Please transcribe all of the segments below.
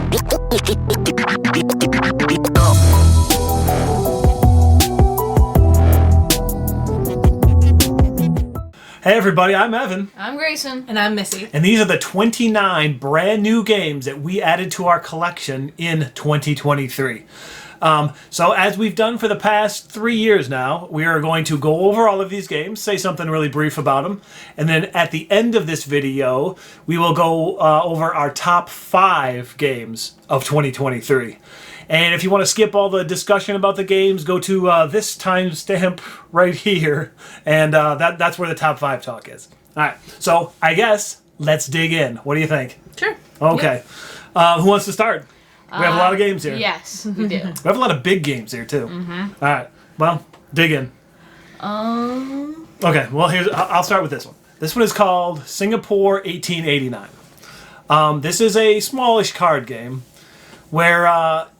Hey everybody, I'm Evan. I'm Grayson. And I'm Missy. And these are the 29 brand new games that we added to our collection in 2023. So as we've done for the past 3 years now, we are going to go over all of these games, say something really brief about them, and then at the end of this video, we will go over our top 5 games of 2023. And if you want to skip all the discussion about the games, go to this timestamp right here, and that's where the top 5 talk is. All right, so I guess let's dig in. What do you think? Sure. Okay. Who wants to start? We have a lot of games here. Yes, we do. We have a lot of big games here, too. Mm-hmm. All right, well, dig in. Okay, well, I'll start with this one. This one is called Singapore 1889. This is a smallish card game where...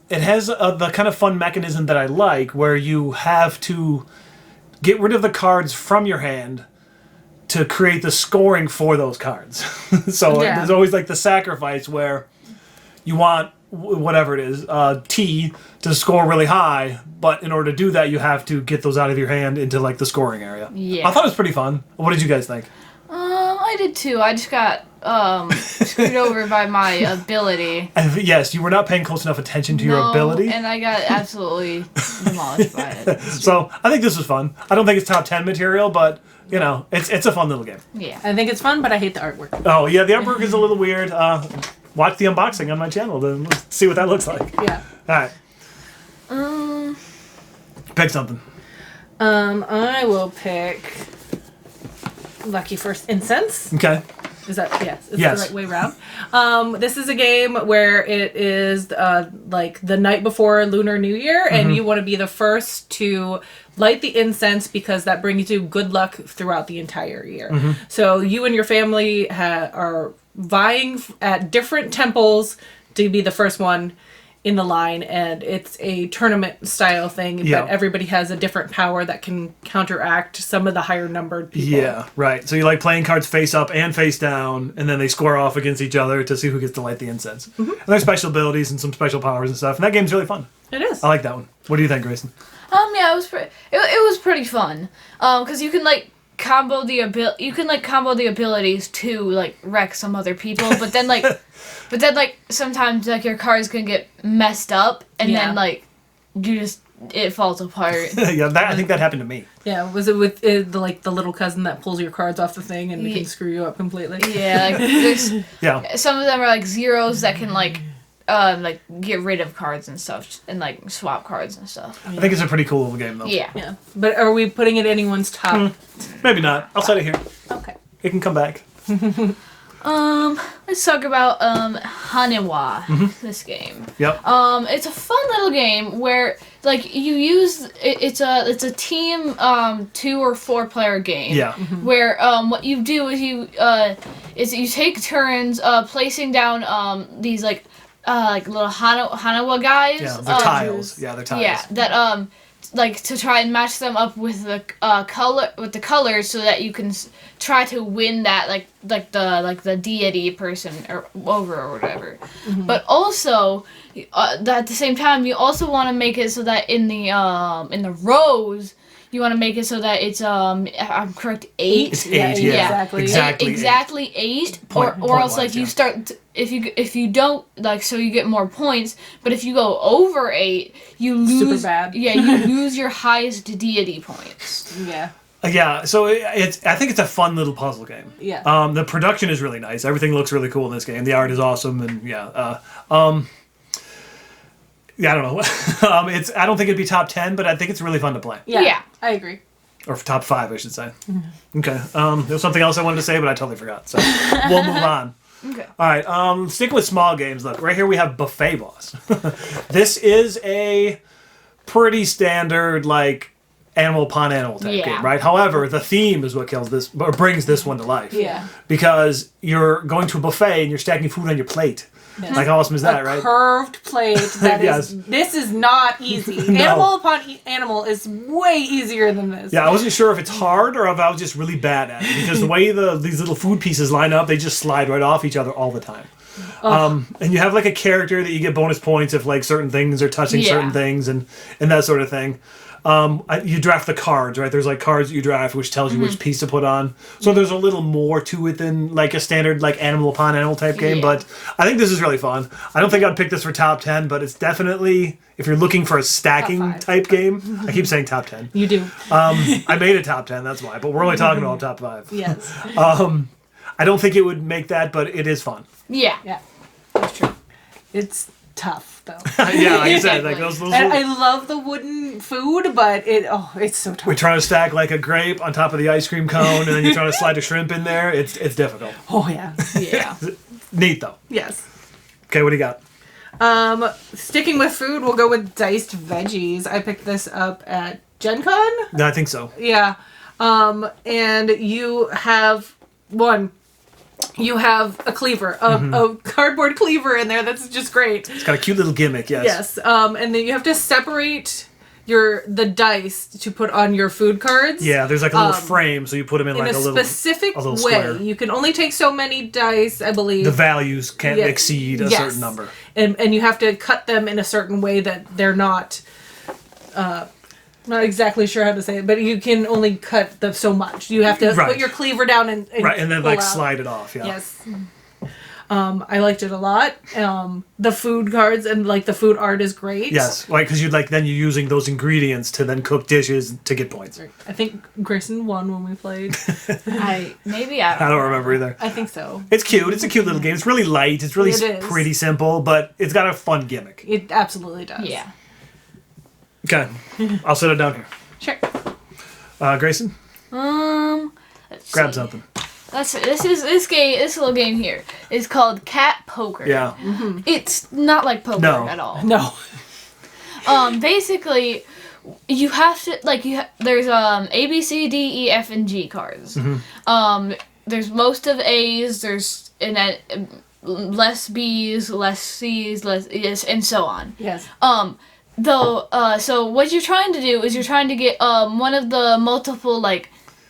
it has the kind of fun mechanism that I like, where you have to get rid of the cards from your hand to create the scoring for those cards. So there's always like the sacrifice where you want whatever it is, T, to score really high, but in order to do that, you have to get those out of your hand into like the scoring area. Yeah. I thought it was pretty fun. What did you guys think? I did too. I just got screwed over by my ability. Yes, you were not paying close enough attention to your ability. And I got absolutely demolished by it. So I think this was fun. I don't think it's top 10 material, but you know, it's a fun little game. Yeah. I think it's fun, but I hate the artwork. Oh yeah, the artwork is a little weird. Watch the unboxing on my channel to see what that looks like. Yeah. All right. Pick something. I will pick Lucky First Incense. Okay. Is that yes? Is Yes. the right way around? This is a game where it is like the night before Lunar New Year, and you want to be the first to light the incense because that brings you good luck throughout the entire year. So you and your family are vying at different temples to be the first one in the line, and it's a tournament style thing, Yeah. but everybody has a different power that can counteract some of the higher numbered people. Yeah, right. So you like playing cards face up and face down, and then they square off against each other to see who gets to light the incense. And there's special abilities and some special powers and stuff, and that game's really fun. It is. I like that one. What do you think, Grayson? Yeah, it was pretty fun. Because you can like combo the abilities to like wreck some other people, but then like sometimes like your cards can get messed up, and then like it falls apart. Yeah, I think that happened to me. Yeah, was it with the little cousin that pulls your cards off the thing and it can screw you up completely? Yeah, like there's Yeah. some of them are like zeros that can like get rid of cards and stuff, and like swap cards and stuff. I think it's a pretty cool little game, though. Yeah. Yeah. But are we putting it anyone's top? Maybe not. I'll set it here. Okay. It can come back. Let's talk about Haniwa, this game. Yep. It's a fun little game where like you use it's a team 2 or 4 player game. Yeah. Where what you do is you take turns placing down these like little Hanawa guys. Yeah, they're tiles. Yeah, they're tiles. Yeah, that like to try and match them up with the colors so that you can try to win that like the deity person or whatever. But also at the same time you also want to make it so that in the rows you want to make it so that it's I'm correct 8. It's 8. Yeah. Exactly. 8. Point Or else like wise, you yeah. start if you don't like so you get more points, but if you go over 8 you lose. Super bad. Yeah, you lose your highest deity points. Yeah. Yeah, so I think it's a fun little puzzle game. Yeah. The production is really nice. Everything looks really cool in this game. The art is awesome, and yeah, I don't know. I don't think it'd be top 10, but I think it's really fun to play. Yeah. I agree. Or top 5, I should say. Okay. There's something else I wanted to say, but I totally forgot. So we'll move on. Okay. All right. Sticking with small games. Look, right here we have Buffet Boss. This is a pretty standard like animal upon animal type game, right? However, the theme is what kills this or brings this one to life. Yeah. Because you're going to a buffet and you're stacking food on your plate. Yes. Like how awesome is that, right? Curved plate. That Yes. This is not easy. No. Animal upon animal is way easier than this. Yeah, I wasn't sure if it's hard or if I was just really bad at it because the way these little food pieces line up, they just slide right off each other all the time. And you have like a character that you get bonus points if like certain things are touching certain things and that sort of thing. You draft the cards, right? There's like cards that you draft which tells you which piece to put on. So there's a little more to it than like a standard like animal upon animal type game, but I think this is really fun. I don't think I'd pick this for top 10, but it's definitely, if you're looking for a stacking type game, I keep saying top 10. You do. I made a top 10, that's why, but we're only talking about top 5. Yes. I don't think it would make that, but it is fun. Yeah. Yeah. That's true. It's tough though. Yeah, like you said, like those And I love the wooden food, but it's so tough. we're trying to stack like a grape on top of the ice cream cone, and then you're trying to slide a shrimp in there. It's difficult. Oh yeah. Yeah. Neat though. Yes. Okay, what do you got? Sticking with food, we'll go with diced veggies. I picked this up at Gen Con. No, I think so. Yeah. And you have you have a cleaver, a cardboard cleaver in there that's just great. It's got a cute little gimmick, yes. Yes. And then you have to separate the dice to put on your food cards. Yeah, there's like a little frame, so you put them in like a little specific a little way. square. You can only take so many dice, I believe. The values can't Yeah. exceed a certain number. And you have to cut them in a certain way that they're not. Not exactly sure how to say it, but you can only cut them so much. You have to put your cleaver down and right, and then pull like out. slide it off. Yeah. Yes. I liked it a lot. The food cards and like the food art is great. Yes, like because you're using those ingredients to then cook dishes to get points. I think Grayson won when we played. I don't remember either. I think so. It's cute. It's a cute little game. It's really light. It's really It is. pretty simple, but it's got a fun gimmick. It absolutely does. Yeah. Okay, I'll set it down here. Sure. Grayson, Let's grab see. something. This little game here is called Cat Poker. Yeah. It's not like poker No. at all. No. Basically, you have to there's A, B, C, D, E, F, and G cards. There's most of A's. There's less B's, less C's, less E's, and so on. Yes. So what you're trying to do is you're trying to get one of the multiple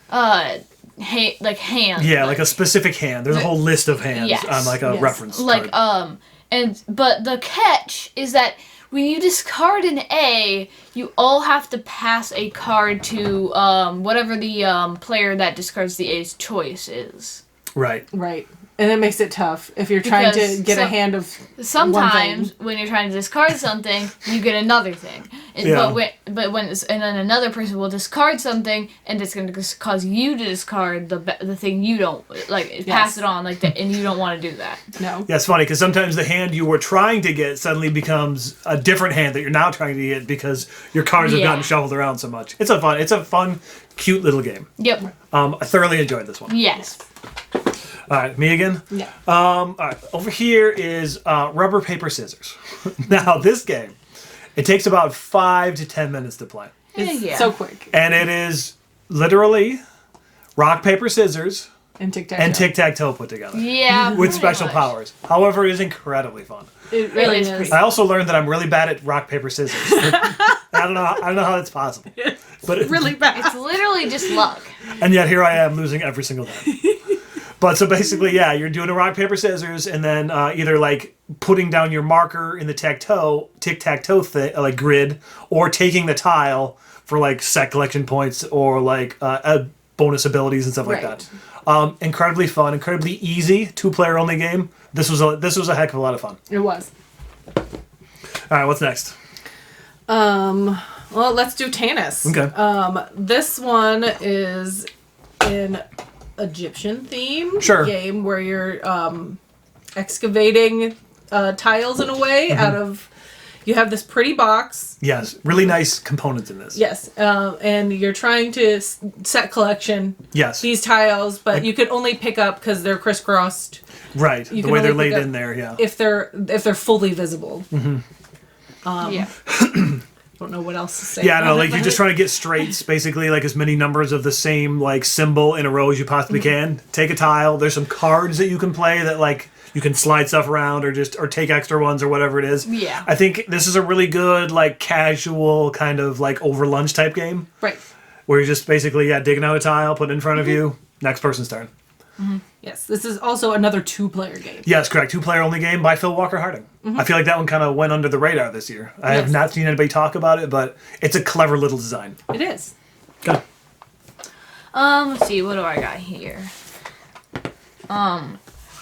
hands. Yeah, like a specific hand. There's a whole list of hands on like a reference card. But the catch is that when you discard an A, you all have to pass a card to whatever the player that discards the A's choice is. Right. Right. And it makes it tough if you're trying to get a hand of sometimes one thing. when you're trying to discard something, you get another thing. But then another person will discard something, and it's going to cause you to discard the thing you don't pass it on and you don't want to do that. No. Yeah, it's funny because sometimes the hand you were trying to get suddenly becomes a different hand that you're now trying to get because your cards have gotten shuffled around so much. It's a fun, cute little game. Yep. I thoroughly enjoyed this one. Yes. All right, me again? Yeah. All right, over here is rubber, paper, scissors. Now, this game, it takes about 5 to 10 minutes to play. It's so quick. And it is literally rock, paper, scissors, And tic-tac-toe. tic-tac-toe put together. Yeah. With pretty special much. powers. However, it is incredibly fun. It really is is. pretty- I also learned that I'm really bad at rock, paper, scissors. I don't know how that's possible. But Really bad. It's literally just luck. And yet here I am losing every single time. But so basically, yeah, you're doing a rock, paper, scissors, and then either like putting down your marker in the tic-tac-toe grid, or taking the tile for like set collection points or like bonus abilities and stuff like that. Incredibly fun, incredibly easy, 2-player only game. This was a heck of a lot of fun. It was. All right, what's next? Well, let's do Tanis. Okay. This one is an Egyptian theme game where you're excavating tiles in a way out of. You have this pretty box. Yes, really nice components in this. Yes, and you're trying to set collection. Yes. These tiles, but you can only pick up because they're crisscrossed. Right, You the can way they're only laid pick up in there, yeah. If they're fully visible. Yeah. Don't know what else to say. Yeah, no, about like it, you're but- just trying to get straights, basically, like as many numbers of the same like symbol in a row as you possibly can. Take a tile. There's some cards that you can play that like you can slide stuff around or take extra ones or whatever it is. Yeah. I think this is a really good like casual kind of like over lunch type game Right. where you're just basically digging out a tile, putting it in front of you. Next person's turn. Yes, this is also another 2-player game. Yes, correct. 2-player only game by Phil Walker Harding. I feel like that one kind of went under the radar this year. I have not seen anybody talk about it, but it's a clever little design. It is. Go. Let's see, what do I got here?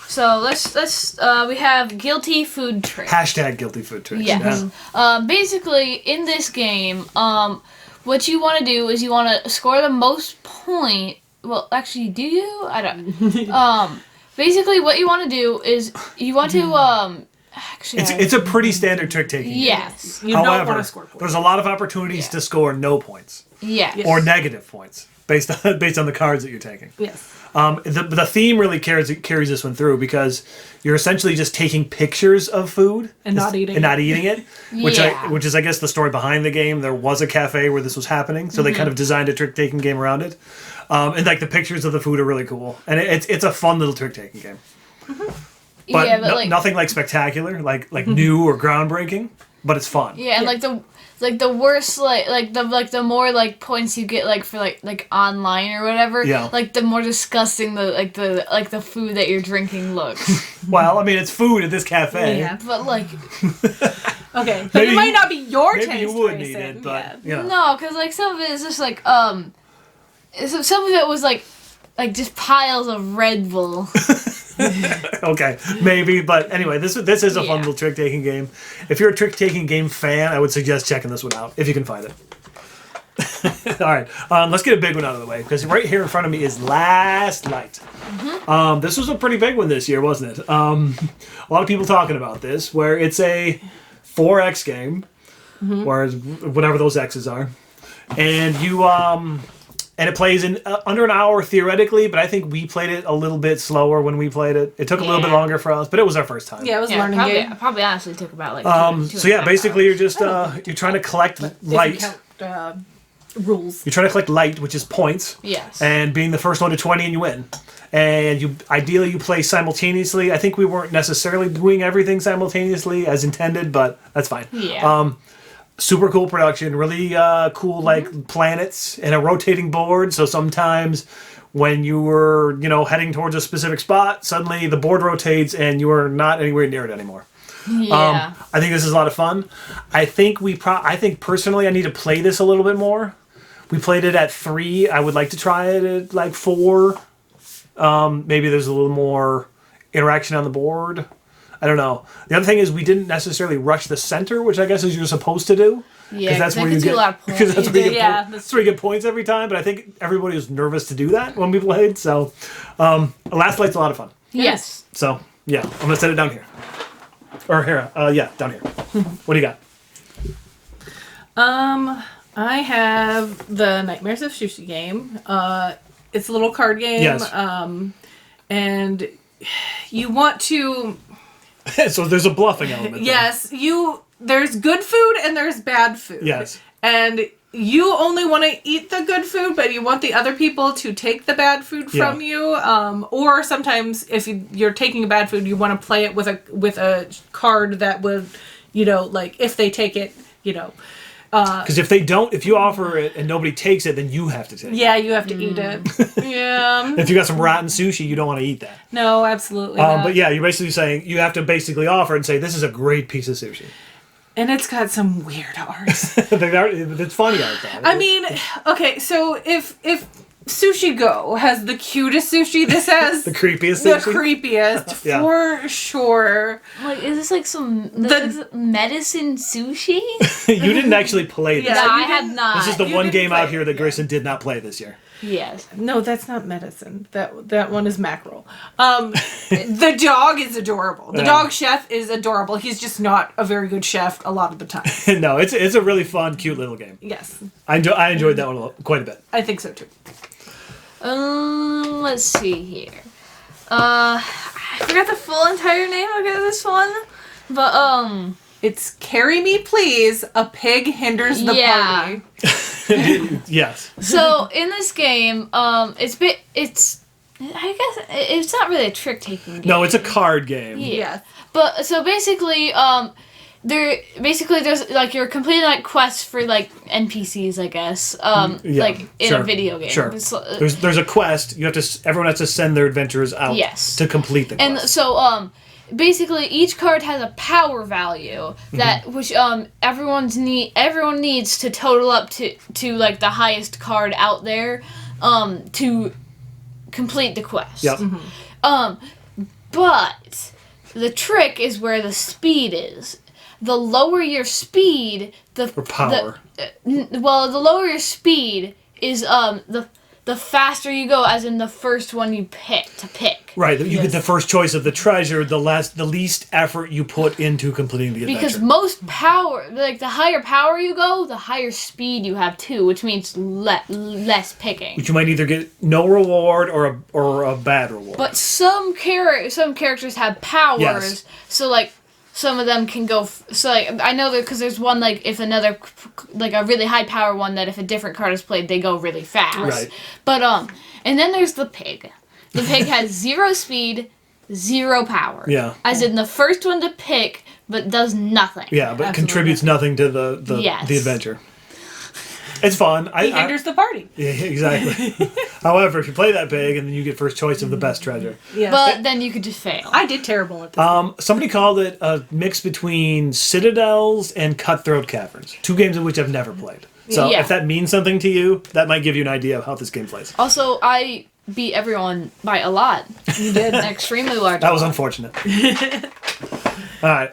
So let's we have guilty food trick. Hashtag guilty food tricks. Yes. Basically, in this game, what you want to do is you want to score the most point. Well, actually, do you? I don't. Basically, what you want to do is you want to actually. It's a pretty standard trick taking. Yes. You don't However, want to score points. there's a lot of opportunities to score no points Yes. or negative points based on the cards that you're taking. Yes. The theme really carries this one through because you're essentially just taking pictures of food And not eating it, which Yeah. which is I guess the story behind the game. There was a cafe where this was happening, so they kind of designed a trick taking game around it, and like the pictures of the food are really cool, and it's a fun little trick taking game. But, yeah, but nothing like spectacular, like new or groundbreaking, but it's fun. Yeah, and like the worse like the more like points you get like for like online or whatever. Yeah. Like the more disgusting the food that you're drinking looks. Well, I mean, it's food at this cafe. Yeah. But like Okay. But Maybe it might you- not be your Maybe taste. you would Grayson. need it, but Yeah. you know. no, because like some of it is just like some of it was like just piles of Red Bull. Okay, maybe, but anyway, this is a fun Yeah. little trick taking game. If you're a trick taking game fan, I would suggest checking this one out if you can find it. All right, let's get a big one out of the way because right here in front of me is Last Light. This was a pretty big one this year, wasn't it? A lot of people talking about this, where it's a 4X game, whereas whatever those X's are, and you and it plays in under an hour theoretically, but I think we played it a little bit slower when we played it. It took a little bit Yeah. longer for us, but it was our first time. Yeah, it was a learning probably, game. probably honestly took about like So yeah, basically you're just you're trying to collect If you light. count, rules. You're trying to collect light, which is points. Yes. And being the first one to 20 and you win. And you ideally you play simultaneously. I think we weren't necessarily doing everything simultaneously as intended, but that's fine. Yeah. Super cool production, really cool like planets and a rotating board. So sometimes when you were, heading towards a specific spot, suddenly the board rotates and you are not anywhere near it anymore. Yeah. I think this is a lot of fun. I think I think personally I need to play this a little bit more. We played it at 3. I would like to try it at like 4. Maybe there's a little more interaction on the board. I don't know. The other thing is we didn't necessarily rush the center, which I guess is you're supposed to do. Yeah, that's that where you gets you get a lot of points. because that's where you get Yeah, that's where you get points every time. But I think everybody was nervous to do that when we played. So, Last Light's a lot of fun. Yes. So yeah, I'm gonna set it down here. Or here, yeah, down here. What do you got? I have the Nightmares of Sushi game. It's a little card game. Yes. And you want to. So there's a bluffing element. there. Yes, there's good food and there's bad food. Yes. And you only want to eat the good food, but you want the other people to take the bad food from you. Or sometimes if you're taking bad food, you want to play it with a card that would, like if they take it, Because if you offer it and nobody takes it, then you have to take it. Yeah, you have to eat it. Yeah. If you got some rotten sushi, you don't want to eat that. No, absolutely not. But yeah, you're basically saying you have to basically offer and say this is a great piece of sushi. And it's got some weird art. It's funny art though. I mean, okay, so if Sushi Go has the cutest sushi, this has the creepiest the sushi. creepiest Yeah. for sure. Like, is this like some medicine sushi? You didn't actually play this. Yeah. No, I you have didn't- not. This is the You one didn't game play out it, here that yeah. Grayson did not play this year. Yes. No, that's not medicine. That one is mackerel. The dog is adorable. The Yeah. dog chef is adorable. He's just not a very good chef a lot of the time. No, it's a really fun, cute little game. Yes, I enjoyed that one quite a bit. I think so too. Let's see here. I forgot the full entire name of this one, but It's Carry Me Please, a pig hinders the Yeah. party. Yes. so in this game, I guess it's not really a trick taking game. No, it's a card game. Yeah. Yes. But so basically, there basically there's like you're completing like quests for like NPCs, I guess. Like in a video game. Sure. There's a quest. You have to. Everyone has to send their adventurers out. Yes. To complete the quest. And so basically each card has a power value that which everyone needs to total up to like the highest card out there to complete the quest. Yep. But the trick is where the speed is. The lower your speed, Or power. the lower your speed is the faster you go, as in the first one you pick. Right, you get the first choice of the treasure, the least effort you put into completing the adventure. Because most power, like the higher power you go, the higher speed you have too, which means less picking. Which you might either get no reward or a bad reward. But some characters have powers, Yes. so like some of them can go. So like I know that because there's one like if another like a really high power one that if a different card is played they go really fast. Right. But and then there's the pig. The pig has 0 speed, 0 power. Yeah. As in the first one to pick, but does nothing. Yeah, but contributes nothing to the adventure. It's fun. He hinders the party. Yeah, exactly. However, if you play that pig, and then you get first choice of the best treasure. Yeah. But then you could just fail. I did terrible at this. Somebody called it a mix between Citadels and Cutthroat Caverns. 2 games in which I've never played. So Yeah. if that means something to you, that might give you an idea of how this game plays. Also, I beat everyone by a lot. You did. An extremely large. That was unfortunate. All right.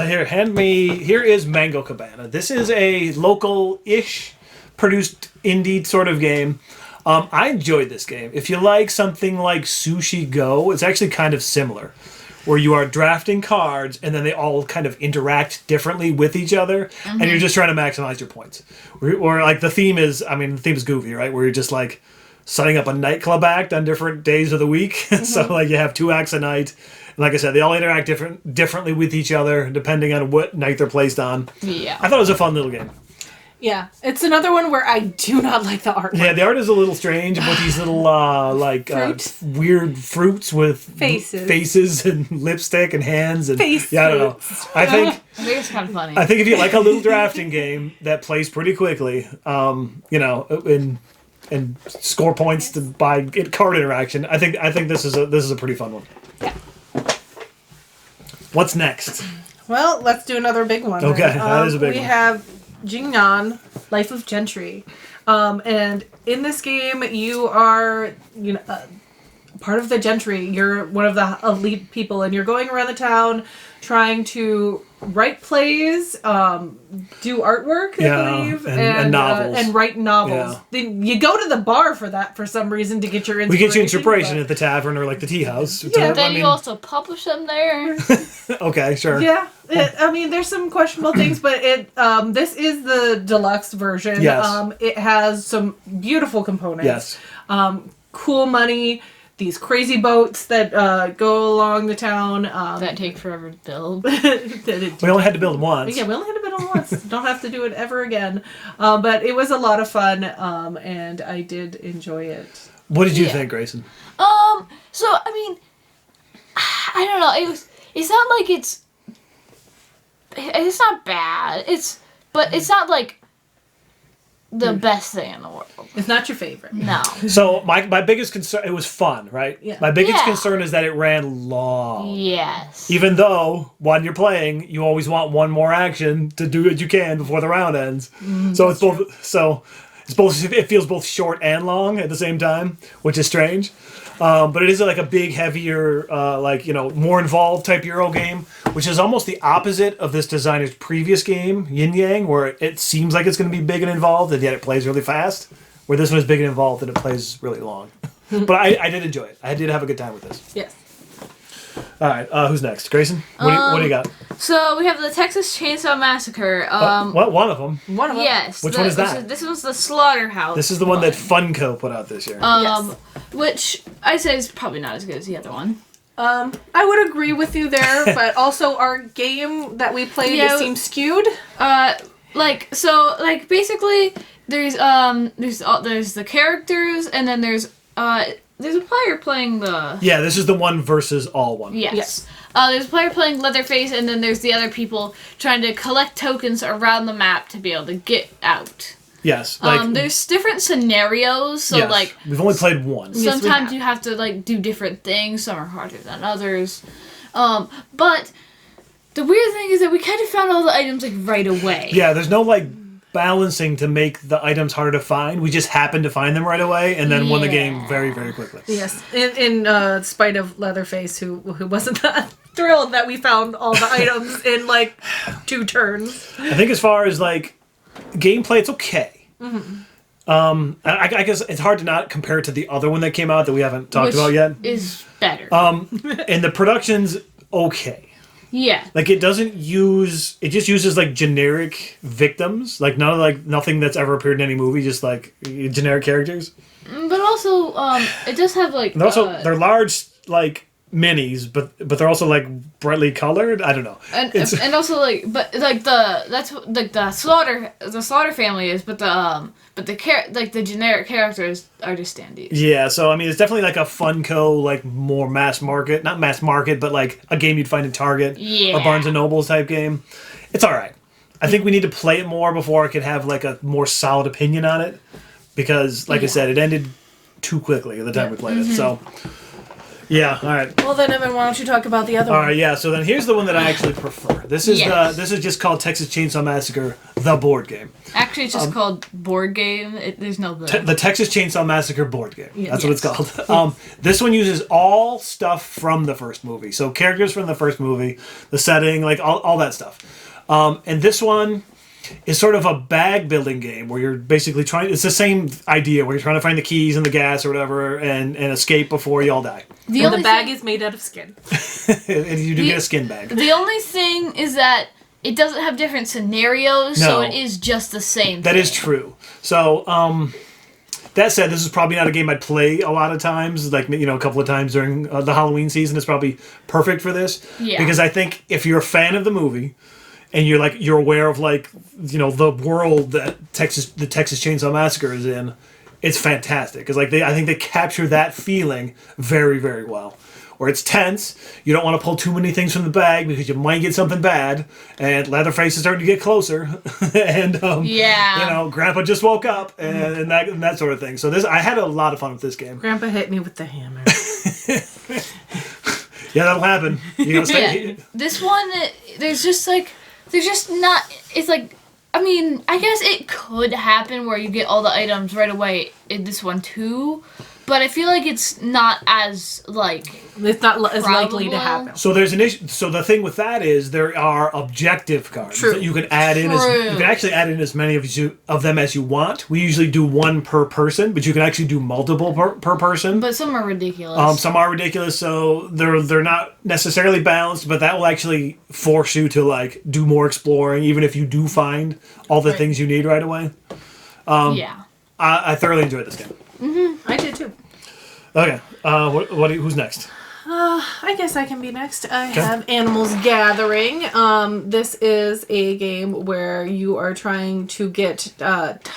Here is Mango Cabana. This is a local-ish produced indie sort of game. I enjoyed this game. If you like something like Sushi Go, it's actually kind of similar, where you are drafting cards and then they all kind of interact differently with each other, and you're just trying to maximize your points. Or like the theme is goofy, right? Where you're just like setting up a nightclub act on different days of the week. So like you have 2 acts a night. And like I said, they all interact differently with each other depending on what night they're placed on. Yeah. I thought it was a fun little game. Yeah, it's another one where I do not like the art. Yeah, the art is a little strange with these little weird fruits with faces and lipstick and hands and Face I don't know. I think it's kind of funny. I think if you like a little drafting game that plays pretty quickly, and score points to buy card interaction, I think this is a pretty fun one. Yeah. What's next? Well, let's do another big one. Okay, that is a big one. We have Jingnan, Life of Gentry. And in this game, you are, part of the gentry. You're one of the elite people, and you're going around the town trying to write plays, do artwork, I believe, and novels. and write novels. Yeah. Then you go to the bar for that for some reason to get your inspiration. We get you inspiration at the tavern or like the tea house. Yeah, then you also publish them there. Okay, sure. Yeah, there's some questionable things, but this is the deluxe version. Yes. It has some beautiful components. Yes. Cool money. These crazy boats that go along the town. That take forever to build. We only had to build once. Yeah, we only had to build them once. Don't have to do it ever again. But it was a lot of fun, and I did enjoy it. What did you think, Grayson? So I mean, I don't know. It's not like it's not bad. But it's not like the best thing in the world. It's not your favorite. No. So my biggest concern, it was fun, right? Yeah. My biggest concern is that it ran long. Yes. Even though when you're playing, you always want one more action to do what you can before the round ends. So it's both. True. So it's both. It feels both short and long at the same time, which is strange. But it is like a big, heavier, more involved type Euro game, which is almost the opposite of this designer's previous game, Yin Yang, where it seems like it's going to be big and involved, and yet it plays really fast. Where this one is big and involved, and it plays really long. But I did enjoy it. I did have a good time with this. Yes. All right, who's next? Grayson? What do you got? So we have the Texas Chainsaw Massacre. One of them. One of them. Yes. Which one is that? This was the Slaughterhouse. This is the one that Funko put out this year. Yes. Which I say is probably not as good as the other one. I would agree with you there, but also our game that we played seems skewed. Basically there's the characters, and then there's there's a player playing the... Yeah, this is the one versus all one. Yes. There's a player playing Leatherface, and then there's the other people trying to collect tokens around the map to be able to get out. Yes. There's different scenarios, so yes, we've only played one. Sometimes you have to do different things. Some are harder than others. But the weird thing is that we kind of found all the items right away. Yeah, there's no balancing to make the items harder to find. We just happened to find them right away and then won the game very, very quickly. Yes, in spite of Leatherface, who wasn't that thrilled that we found all the items in 2 turns. I think as far as gameplay, it's okay. Mm-hmm. I guess it's hard to not compare it to the other one that came out that we haven't talked about yet. Is better. And the production's okay. Yeah. It just uses generic victims, nothing that's ever appeared in any movie, just generic characters. But also, it does have they're large minis, but they're also brightly colored. I don't know. And also that's the slaughter family is, but the generic characters are just standees. Yeah, so I mean it's definitely a Funko more mass market, not mass market, but a game you'd find in Target or Barnes and Nobles type game. It's all right. I think we need to play it more before I could have a more solid opinion on it, because I said, it ended too quickly at the time we played it. So. Yeah, all right. Well then, Evan, why don't you talk about the other one? All right, yeah, so then here's the one that I actually prefer. This is just called Texas Chainsaw Massacre, the board game. Actually, it's just called board game. There's no the Texas Chainsaw Massacre board game. That's what it's called. This one uses all stuff from the first movie. So characters from the first movie, the setting, all that stuff. And this one is sort of a bag building game where you're basically it's the same idea where you're trying to find the keys and the gas or whatever and escape before you all die. The bag is made out of skin. And you do get a skin bag. The only thing is that it doesn't have different scenarios, so it is just the same That is true. So, that said, this is probably not a game I'd play a lot of times, a couple of times during the Halloween season. It's probably perfect for this. Yeah. Because I think if you're a fan of the movie, and you're aware of the world that the Texas Chainsaw Massacre is in, it's fantastic because I think they capture that feeling very, very well. Where it's tense, you don't want to pull too many things from the bag because you might get something bad, and Leatherface is starting to get closer, and Grandpa just woke up, and that sort of thing. So I had a lot of fun with this game. Grandpa hit me with the hammer. Yeah, that'll happen. This one, there's just not. It's I mean, I guess it could happen where you get all the items right away in this one too, but I feel it's not as it's not as likely to happen. So there's an issue. So the thing with that is there are objective cards that you can add in. You can actually add in as many of them as you want. We usually do one per person, but you can actually do multiple per person. But some are ridiculous. Some are ridiculous, so they're not necessarily balanced. But that will actually force you to do more exploring, even if you do find all the things you need right away. I thoroughly enjoyed this game. Mm-hmm. I did too. Okay, who's next? I guess I can be next. I have Animals Gathering. This is a game where you are trying to get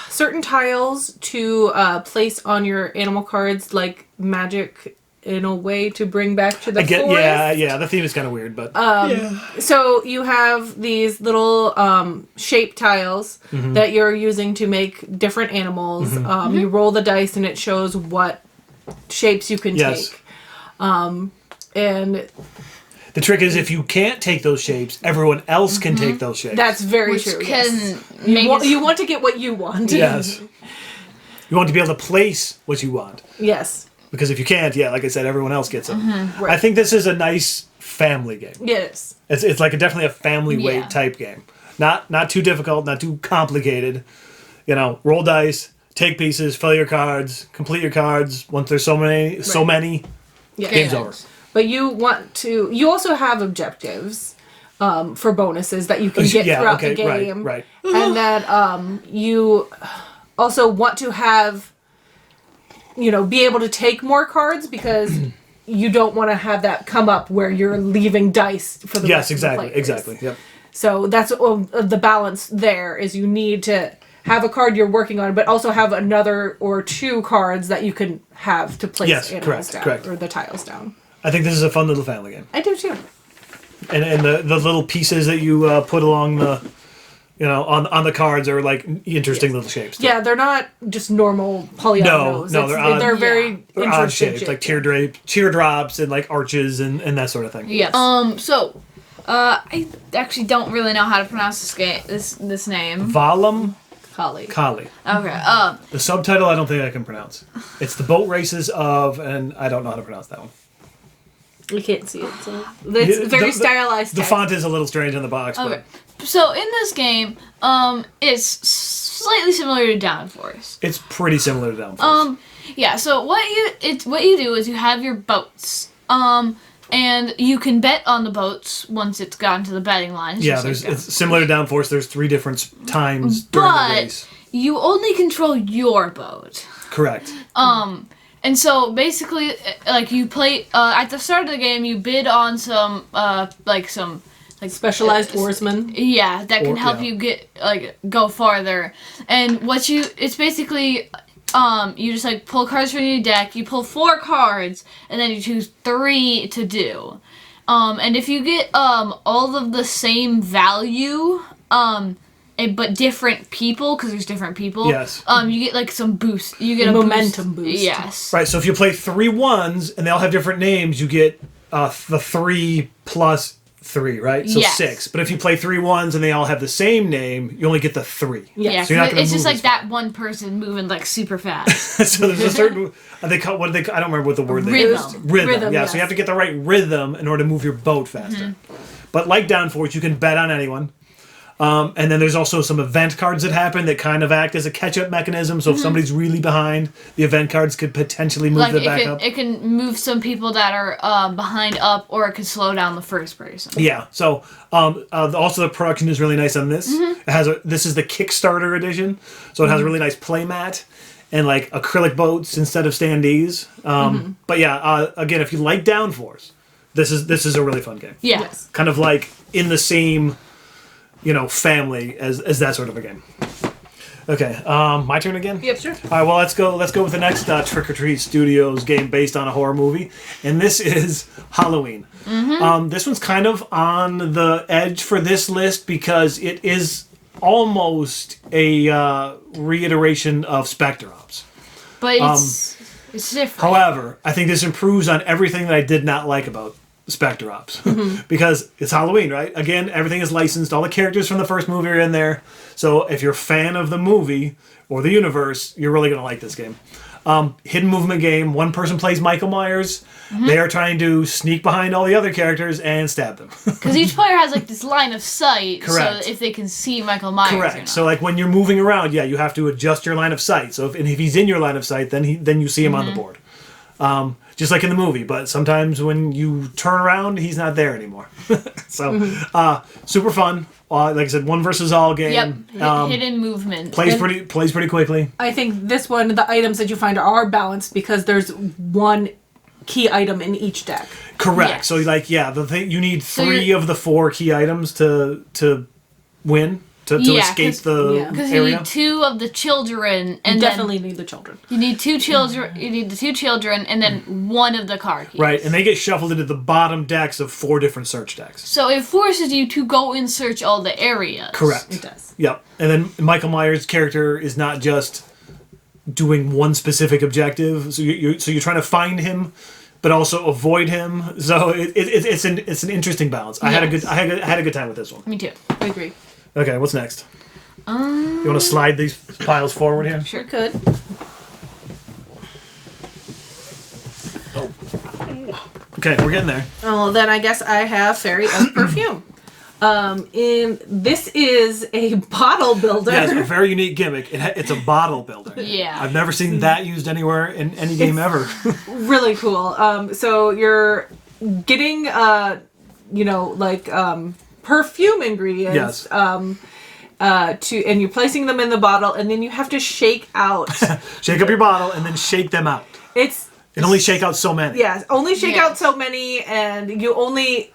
certain tiles to place on your animal cards, like magic in a way to bring back to the forest. Yeah, the theme is kind of weird, but So you have these little shape tiles that you're using to make different animals. You roll the dice and it shows what shapes you can take. And the trick is if you can't take those shapes, everyone else can take those shapes. That's very true. You want to get what you want. Yes. You want to be able to place what you want. Yes. Because if you can't, like I said, everyone else gets it. Right. I think this is a nice family game. Yes. It's definitely a family weight type game. Not too difficult, not too complicated. Roll dice, take pieces, fill your cards, complete your cards. Once there's so many, game's over. But you also have objectives for bonuses that you can get throughout the game. Right. And that you also want to have, be able to take more cards because you don't want to have that come up where you're leaving dice for the rest of the players. Exactly. Yep. So that's the balance there is you need to have a card you're working on, but also have another or two cards that you can have to place Yes, animals correct. down or the tiles down. I think this is a fun little family game. I do too. And the little pieces that you put along the, on the cards are like interesting little shapes. Too. Yeah, they're not just normal polygonals. No, they're odd. They're very They're odd interesting shapes, like teardrops and like arches and that sort of thing. Yes. So, I actually don't really know how to pronounce this name. Valum Kali. Kali. Okay. The subtitle I don't think I can pronounce. It's the boat races of, and I don't know how to pronounce that one. You can't see it, so it's very stylized. The text. font is a little strange on the box. Okay. So in this game, it's slightly similar to Downforce. It's pretty similar to Downforce. Yeah. So what you do is you have your boats. And you can bet on the boats once it's gotten to the betting line. It's similar to Downforce. There's 3 different times during the race. You only control your boat. Correct. And so basically, like you play at the start of the game, you bid on some Specialized oarsmen. Yeah, that can help you get go farther. And it's basically. You just pull cards from your deck. You pull 4 cards, and then you choose 3 to do. And if you get all of the same value, but different people, because there's different people. Yes. You get some boost. You get a momentum boost. Yes. Right. So if you play 3 ones and they all have different names, you get the 3 plus 3, right? So Yes. 6. But if you play 3 ones and they all have the same name, you only get the 3. Yeah. So you're not gonna it's just move like as that one person moving super fast. so there's a certain I don't remember what the word they Rhythm. used. Rhythm. Yeah. Yes. So you have to get the right rhythm in order to move your boat faster. But like Downforce, you can bet on anyone. And then there's also some event cards that happen that kind of act as a catch-up mechanism. So if somebody's really behind, the event cards could potentially move them back up. It can move some people that are behind up, or it could slow down the first person. Yeah. So also the production is really nice on this. It has this is the Kickstarter edition, so it has a really nice play mat and acrylic boats instead of standees. But yeah, again, if you like Downforce, this is a really fun game. Yeah. Yes. Kind of like in the same family as that sort of a game. Okay, my turn again? Yep, sure. All right, well, let's go with the next Trick or Treat Studios game based on a horror movie, and this is Halloween. This one's kind of on the edge for this list because it is almost a reiteration of Spectre Ops. But it's different. However, I think this improves on everything that I did not like about Spectre Ops because it's Halloween, right? Again, everything is licensed. All the characters from the first movie are in there. So if you're a fan of the movie or the universe, you're really going to like this game. Hidden movement game. One person plays Michael Myers. They are trying to sneak behind all the other characters and stab them. Because each player has this line of sight, Correct. so if they can see Michael Myers. Or Correct. not. So when you're moving around, you have to adjust your line of sight. So if he's in your line of sight, then you see him on the board. Just like in the movie, but sometimes when you turn around, he's not there anymore. So, super fun. Like I said, 1 versus all game. Yep. Hidden movement. Plays pretty quickly. I think this one, the items that you find are balanced because there's one key item in each deck. Correct. Yes. So the thing you need 3 of the 4 key items to win. To escape the Because you area. need 2 of the children, and You then definitely need the children. you need 2 children. You need the 2 children, and then 1 of the car keys. Right, and they get shuffled into the bottom decks of 4 different search decks. So it forces you to go and search all the areas. Correct. It does. Yep. And then Michael Myers' character is not just doing one specific objective. So you're trying to find him, but also avoid him. So it's an interesting balance. I had a good time with this one. Me too. I agree. Okay, what's next? You want to slide these piles forward here? Sure could. Okay, we're getting there. Oh, then I guess I have Fairy of Perfume. This is a bottle builder. Yeah, it's a very unique gimmick. It's a bottle builder. Yeah. I've never seen that used anywhere in any game ever. Really cool. So you're getting, perfume ingredients. Yes. And you're placing them in the bottle, and then you have to shake out. Shake up your bottle and then shake them out. And only shake out so many. Yeah, only shake Yes. out so many, and you only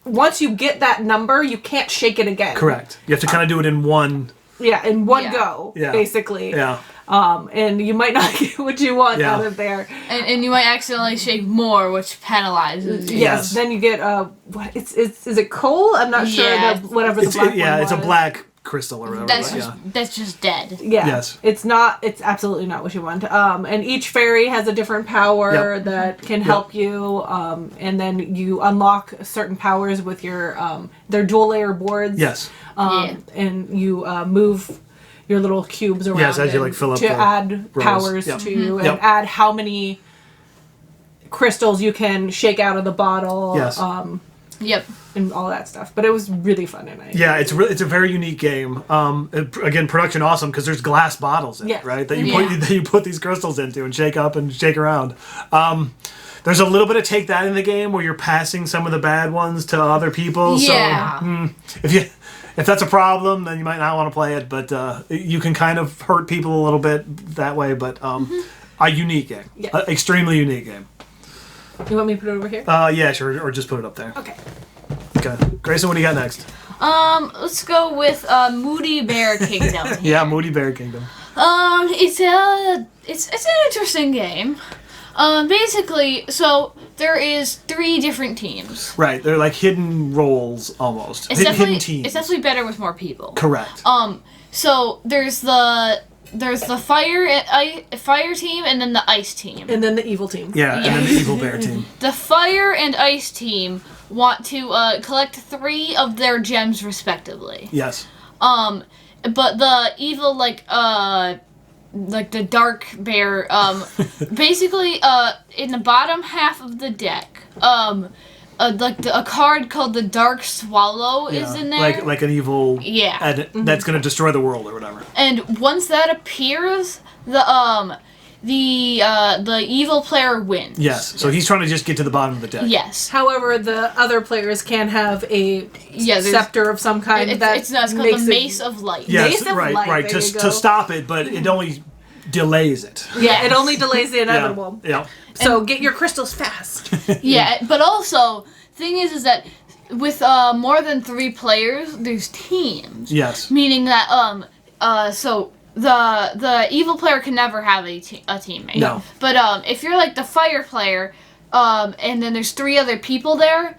once you get that number, you can't shake it again. Correct. You have to kind of do it in one in one Yeah. go, Yeah. basically. Yeah. And you might not get what you want Yeah. out of there. And you might accidentally shake more, which penalizes you. Yes. Then you get what? Is it coal? I'm not sure. Yeah. Whatever the It's, black one it's a was. black crystal or whatever. That's but just yeah. that's just dead. Yeah. Yes. It's not. It's absolutely not what you want. And each fairy has a different power Yep. that can help you. And then you unlock certain powers with your their dual layer boards. Yes. And you move your little cubes around. Yes, as you, and fill up to the add rows. powers Yep. to you and Yep. add how many crystals you can shake out of the bottle. Yes. Yep. And all that stuff. But it was really fun tonight. Yeah, it's a very unique game. Again, production awesome because there's glass bottles in Yes. it, right? That you Yeah. put that you put these crystals into and shake up and shake around. There's a little bit of take that in the game where you're passing some of the bad ones to other people. Yeah. So if that's a problem, then you might not want to play it. But you can kind of hurt people a little bit that way. But a unique game, Yeah. extremely unique game. You want me to put it over here? Yeah, sure, or just put it up there. Okay. Okay, Grayson, what do you got next? Let's go with Moody Bear Kingdom. Yeah, Moody Bear Kingdom. It's an interesting game. Basically, so there is 3 different teams. Right, they're like hidden roles almost. It's Hidden teams. It's definitely better with more people. Correct. So there's the fire team and then the ice team. And then the evil team. Yeah, and then the evil bear team. The fire and ice team want to collect 3 of their gems respectively. Yes. But the evil like the dark bear basically in the bottom half of the deck a card called the Dark Swallow is in there. Like an evil. Yeah. That's gonna destroy the world or whatever. And once that appears, the evil player wins. Yes. So he's trying to just get to the bottom of the deck. Yes. However, the other players can have a scepter of some kind It's called makes the it- Mace of Light. Yes. Mace of Right. light, Right. there To you go. to stop it, but it only delays it. Yeah, it only delays the inevitable. Yeah. So get your crystals fast. Yeah, but also thing is that with more than 3 players, there's teams. Yes. Meaning that so the evil player can never have a teammate. No. But if you're like the fire player, and then there's 3 other people there,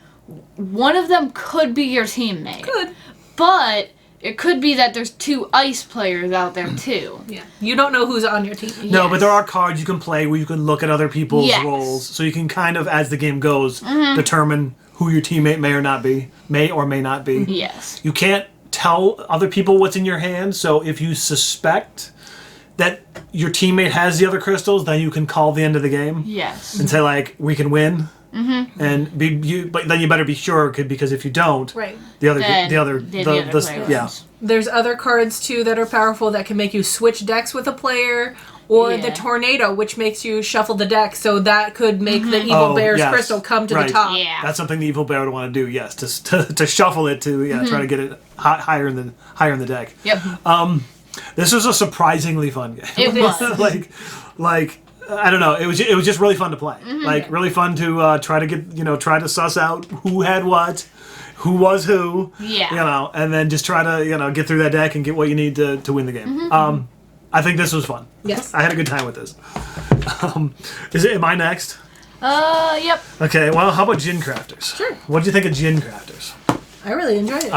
one of them could be your teammate. Good. But it could be that there's 2 ice players out there too. Yeah. You don't know who's on your team. No, Yes. but there are cards you can play where you can look at other people's Yes. roles, so you can kind of, as the game goes, determine who your teammate may or may not be. Yes. You can't tell other people what's in your hand, so if you suspect that your teammate has the other crystals, then you can call the end of the game Yes. and say like, "We can win," but then you better be sure because if you don't, Right. the other player yeah. wins. There's other cards too that are powerful that can make you switch decks with a player, or the Yeah. tornado, which makes you shuffle the deck. So that could make the evil bear's yes. crystal come to Right. the top. Yeah. That's something the evil bear would want to do. Yes, to shuffle it to try to get it higher in the deck. Yep. This was a surprisingly fun game. It was. like I don't know. It was just really fun to play. Like really fun to try to suss out who had what, who was who. Yeah. And then just try to get through that deck and get what you need to win the game. I think this was fun. Yes. I had a good time with this. Am I next? Yep. Okay. Well, how about Gin Crafters? Sure. What do you think of Gin Crafters? I really enjoyed it.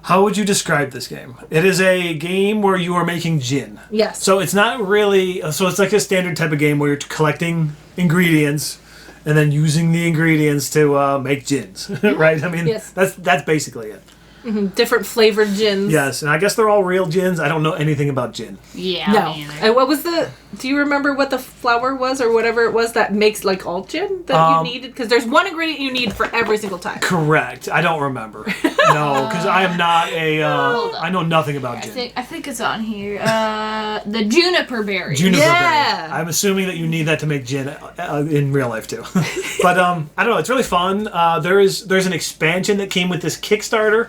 How would you describe this game? It is a game where you are making gin. Yes. So it's not really. So it's like a standard type of game where you're collecting ingredients and then using the ingredients to make gins, right? I mean, Yes. that's basically it. Different flavored gins. Yes, and I guess they're all real gins. I don't know anything about gin. Yeah. No. me either. And what was do you remember what the flour was or whatever it was that makes like alt gin that you needed? Because there's one ingredient you need for every single time. Correct. I don't remember. No, because I am not a. I know nothing about gin. I think it's on here. The juniper berry. Juniper Yeah. berry. I'm assuming that you need that to make gin in real life too. But I don't know. It's really fun. There's an expansion that came with this Kickstarter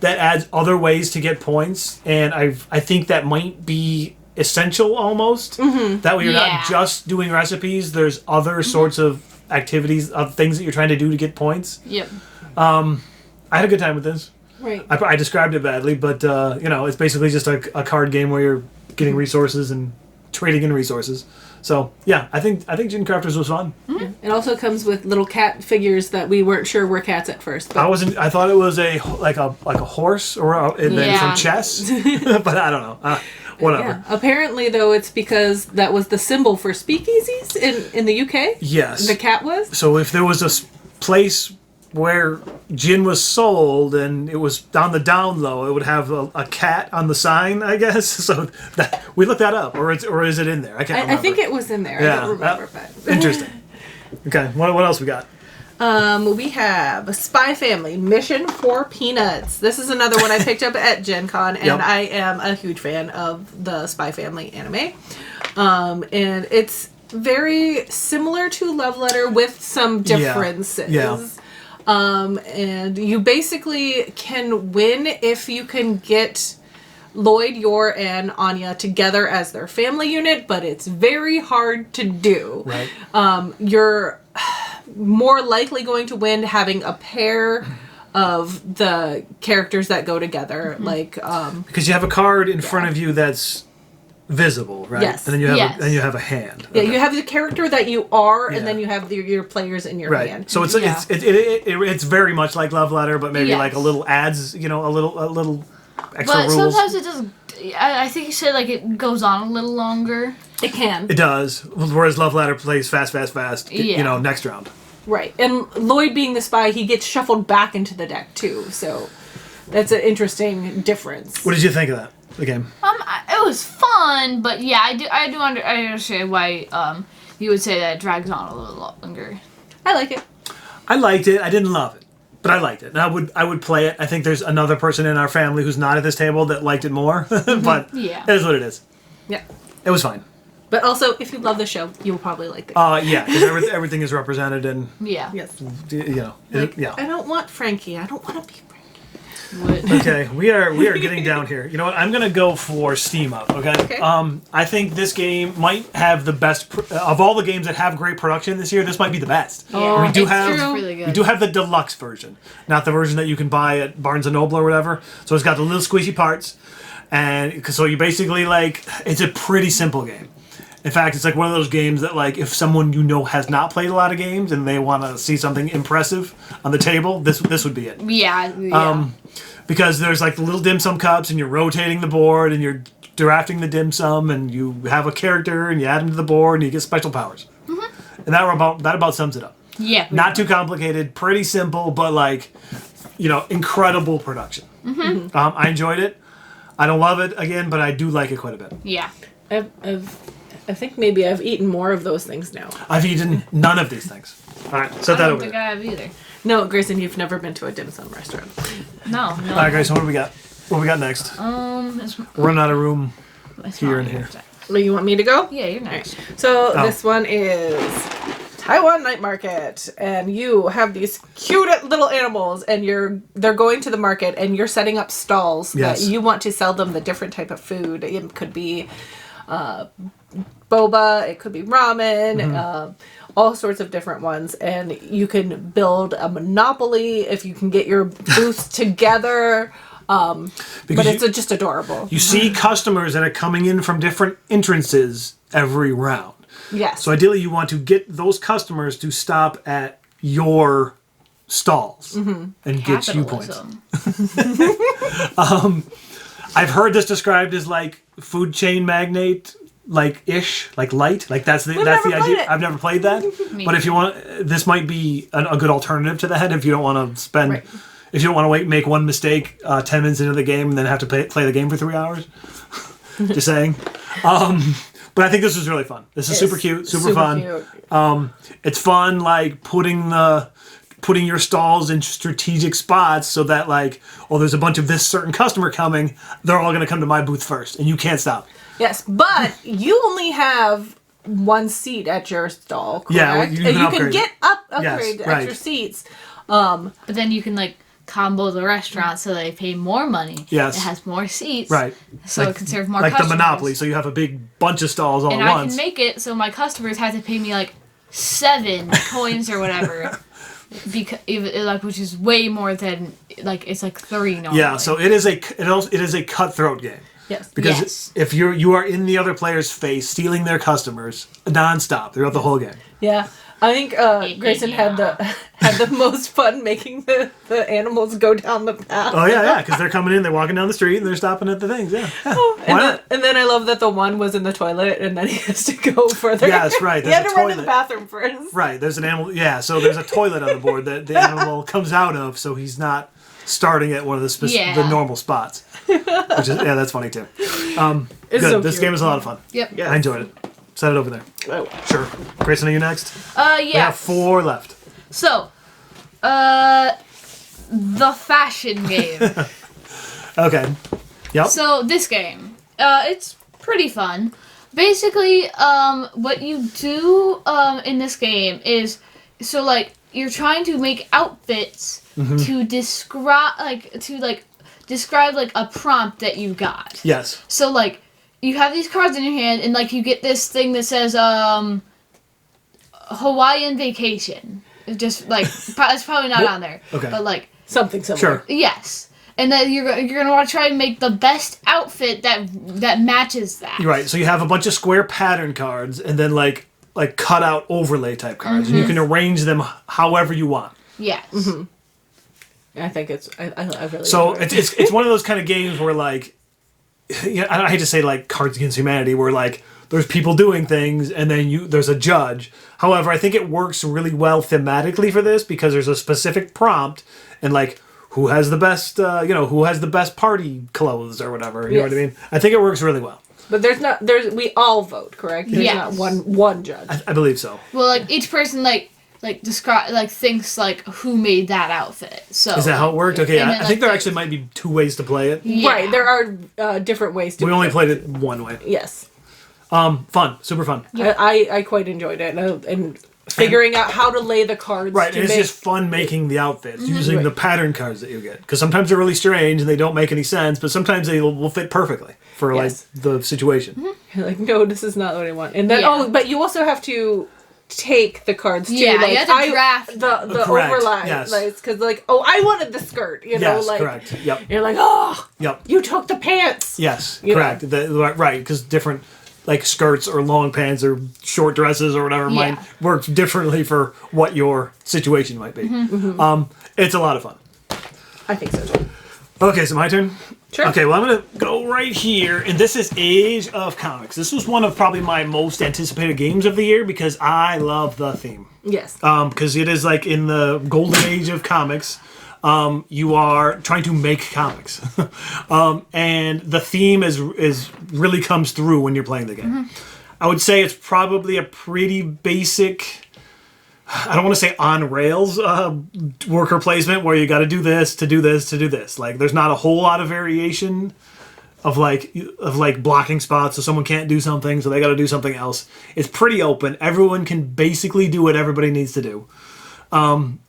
that adds other ways to get points, and I think that might be essential almost. That way you're Yeah. not just doing recipes. There's other sorts of activities, of things that you're trying to do to get points. Yep. I had a good time with this. Right. I described it badly, but it's basically just a card game where you're getting resources and trading in resources. So yeah, I think Gin Crafters was fun. Yeah. It also comes with little cat figures that we weren't sure were cats at first. But I thought it was like a horse from chess, but I don't know. Whatever. Yeah. Apparently, though, it's because that was the symbol for speakeasies in the UK. Yes. The cat was. So if there was a place where gin was sold and it was on the down low, it would have a cat on the sign, I guess. So we looked that up, or is it in there? I can't remember. I think it was in there. Yeah. I don't remember, but Interesting. Okay, what else we got? We have Spy Family Mission for Peanuts. This is another one I picked up at Gen Con, and Yep. I am a huge fan of the Spy Family anime. And it's very similar to Love Letter with some differences. Yeah. And you basically can win if you can get Lloyd, Yor, and Anya together as their family unit, but it's very hard to do. Right. You're more likely going to win having a pair of the characters that go together, Because you have a card in front of you that's visible, right? Yes. And then you have Yes. and you have a hand. yeah, you have the character that you are, Yeah. and then you have your players in your Right. hand. So it's Yeah. it's very much like Love Letter, but maybe Yes. like a little adds, a little extra But rules. sometimes it does. I think you said like it goes on a little longer. It can. It does. Whereas Love Letter plays fast. Yeah. Next round. Right. And Lloyd being the spy, he gets shuffled back into the deck too. So that's an interesting difference. What did you think of that? The game? It was fun, but yeah, I understand why you would say that it drags on a little longer. I like it. I liked it. I didn't love it, but I liked it. And I would play it. I think there's another person in our family who's not at this table that liked it more. But Yeah. it is what it is. Yeah. It was fine. But also, if you love the show, you will probably like it. Yeah, because everything is represented, and Yeah. Yes. yeah. I don't want Frankie. I don't want to be Frankie. Okay, we are getting down here. You know what? I'm gonna go for Steam Up. Okay. Okay. I think this game might have the best of all the games that have great production this year. This might be the best. Yeah. We do It's have true. Really good. we do have the deluxe version, not the version that you can buy at Barnes and Noble or whatever. So it's got the little squishy parts, and so you basically it's a pretty simple game. In fact, it's like one of those games that if someone has not played a lot of games and they want to see something impressive on the table, this would be it. Yeah. Because there's the little dim sum cups and you're rotating the board and you're drafting the dim sum and you have a character and you add him to the board and you get special powers. Mm-hmm. And that about sums it up. Yeah. Not too complicated, pretty simple, but incredible production. Mm-hmm. I enjoyed it. I don't love it again, but I do like it quite a bit. Yeah. I think maybe I've eaten more of those things now. I've eaten none of these things. All right, set I that don't over think there. I have either. No, Grayson, you've never been to a dim sum restaurant. No. All right, guys, so what do we got? What do we got next? We're running out of room. Here and here. Oh, you want me to go? Yeah, you're next. So this one is Taiwan Night Market, and you have these cute little animals, and they're going to the market, and you're setting up stalls Yes. that you want to sell them the different type of food. It could be boba, it could be ramen, all sorts of different ones, and you can build a monopoly if you can get your booths together. But it's just adorable. You see customers that are coming in from different entrances every round. Yes. So ideally, you want to get those customers to stop at your stalls and get you points. Capitalism. I've heard this described as food chain magnate, ish, light. That's the never idea. played it. I've never played that, but if you want, this might be a good alternative to that. If you don't want to spend, Right. if you don't want to make one mistake 10 minutes into the game and then have to play the game for 3 hours. Just saying. But I think this was really fun. This is super cute, super fun. Cute. It's fun, putting your stalls in strategic spots so that there's a bunch of this certain customer coming, they're all going to come to my booth first and you can't stop. Yes, but you only have one seat at your stall, correct? Yeah, you can and you upgrade. can get upgrade Yes, right. extra seats. But then you can combo the restaurant so they pay more money. Yes. It has more seats. Right. So it can serve more Like customers. the Monopoly, so you have a big bunch of stalls all And at I once. can make it so my customers have to pay me 7 coins or whatever. Because which is way more than it's like 3 normally. Yeah, so it is a cutthroat game. Yes. Because Yes. if you are in the other player's face, stealing their customers nonstop throughout the whole game. Yeah. I think Grayson had the most fun making the animals go down the path. Oh yeah, because they're coming in, they're walking down the street, and they're stopping at the things. Yeah. And then I love that the one was in the toilet, and then he has to go further. Yes, right. He had There's to a run to the toilet. bathroom first. Right. There's an animal. Yeah. So there's a toilet on the board that the animal comes out of, so he's not starting at one of the normal spots. Which is that's funny too. Good. so This cute. game is a lot of fun. Yep. Yeah. I enjoyed it. Set it over there. Oh. Sure. Grayson, are you next? Yeah. We have 4 left. So, the fashion game. Okay. Yep. So this game, it's pretty fun. Basically, what you do in this game is, so like you're trying to make outfits to describe like a prompt that you got. Yes. So like you have these cards in your hand, and like you get this thing that says Hawaiian vacation. It's just like it's probably not on there. Okay. But like Something similar. Sure. yes. And then you're gonna want to try and make the best outfit that matches that. You're right. So you have a bunch of square pattern cards, and then like cut out overlay type cards, and you can arrange them however you want. Yes. I think it's I really So enjoy it. it's one of those kind of games where like, I hate to say like Cards Against Humanity, where like there's people doing things and then there's a judge. However, I think it works really well thematically for this because there's a specific prompt and like who has the best who has the best party clothes or whatever. You know what I mean? I think it works really well. But we all vote, correct? There's Yes. not one judge. I believe so. Well, like each person thinks like who made that outfit. So Is that how it worked? Okay, And I then, think there like, actually might be 2 ways to play it. Yeah. Right, there are different ways to We do only it. played it one way. Yes. Fun, super fun. I quite enjoyed it, and figuring out how to lay the cards. Right, to and it's make, just fun making the outfits using Right. the pattern cards that you get. Because sometimes they're really strange and they don't make any sense, but sometimes they will fit perfectly for Yes. like the situation. You're like, no, this is not what I want. And then Yeah. but you also have to take the cards too. Yeah, like, you have to draft the Correct, overlay. yes. Because I wanted the skirt. You know, Yes, like correct. Yep, you're like, oh, yep. you took the pants. Yes, You correct. Right, because different like skirts or long pants or short dresses or whatever might Yeah. work differently for what your situation might be. It's a lot of fun. I think so too. Okay, so my turn? Sure. Okay, well, I'm going to go right here, and this is Age of Comics. This was one of probably my most anticipated games of the year because I love the theme. Yes. Because it is like in the golden age of comics, you are trying to make comics. And the theme is really comes through when you're playing the game. I would say it's probably a pretty basic... I don't want to say on rails worker placement where you got to do this to do this to do this. Like there's not a whole lot of variation of like blocking spots so someone can't do something so they got to do something else. It's pretty open. Everyone can basically do what everybody needs to do.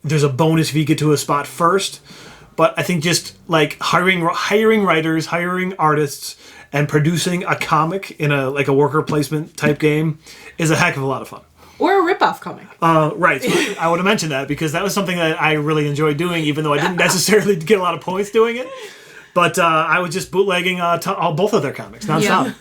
There's a bonus if you get to a spot first, but I think just like hiring writers, hiring artists, and producing a comic in a worker placement type game is a heck of a lot of fun. Or a rip-off comic. Right. So I would have mentioned that because that was something that I really enjoyed doing, even though I didn't necessarily get a lot of points doing it. But I was just bootlegging both of their comics nonstop,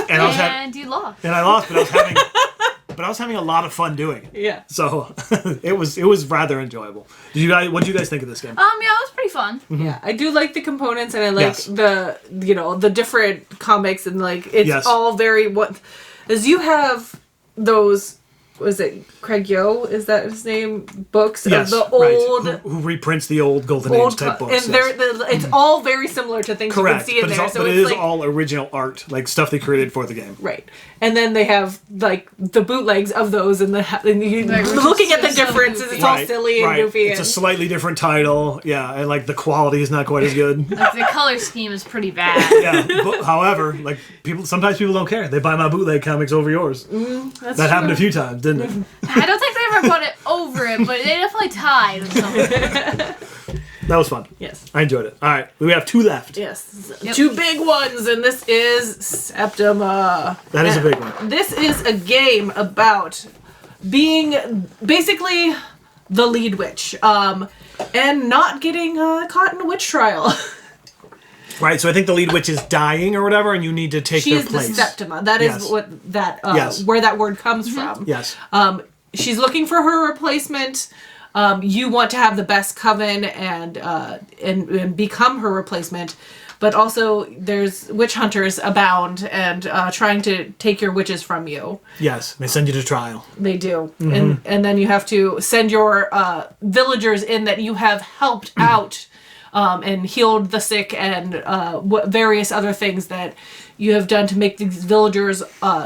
And you lost. and I lost, but I was having a lot of fun doing it. Yeah. So it was rather enjoyable. What did you guys think of this game? Yeah, it was pretty fun. Yeah, I do like the components, and I like Yes. the different comics, and like it's Yes. all very as you have those. Was it Craig Yo? Is that his name? Books Yes, of the old. right. Who reprints the old Golden Age type books? and Yes. it's all very similar to things Correct, you can see in but there. it So is it's like all original art, like stuff they created for the game. right, and then they have like the bootlegs of those, and you Right, which looking is at the so differences. goofy. It's all silly and goofy. It's a And, slightly different title, yeah, and like the quality is not quite as good. Like the color scheme is pretty bad. Yeah, but however, like sometimes people don't care. They buy my bootleg comics over yours. that's That happened true. a few times, didn't it? I don't think they ever put it over it, but they definitely tied or something. That was fun. Yes. I enjoyed it. All right, we have 2 left. Yes. Yep. 2 big ones, and this is Septima. That is a big one. This is a game about being basically the lead witch. And not getting caught in a witch trial. Right, so I think the lead witch is dying or whatever, and you need to take She their is place. the Septima. That is Yes. what that Yes. where that word comes from. Yes. She's looking for her replacement. You want to have the best coven and become her replacement, but also there's witch hunters abound and trying to take your witches from you. Yes, they send you to trial. They do, and then you have to send your villagers in that you have helped out. And healed the sick and various other things that you have done to make these villagers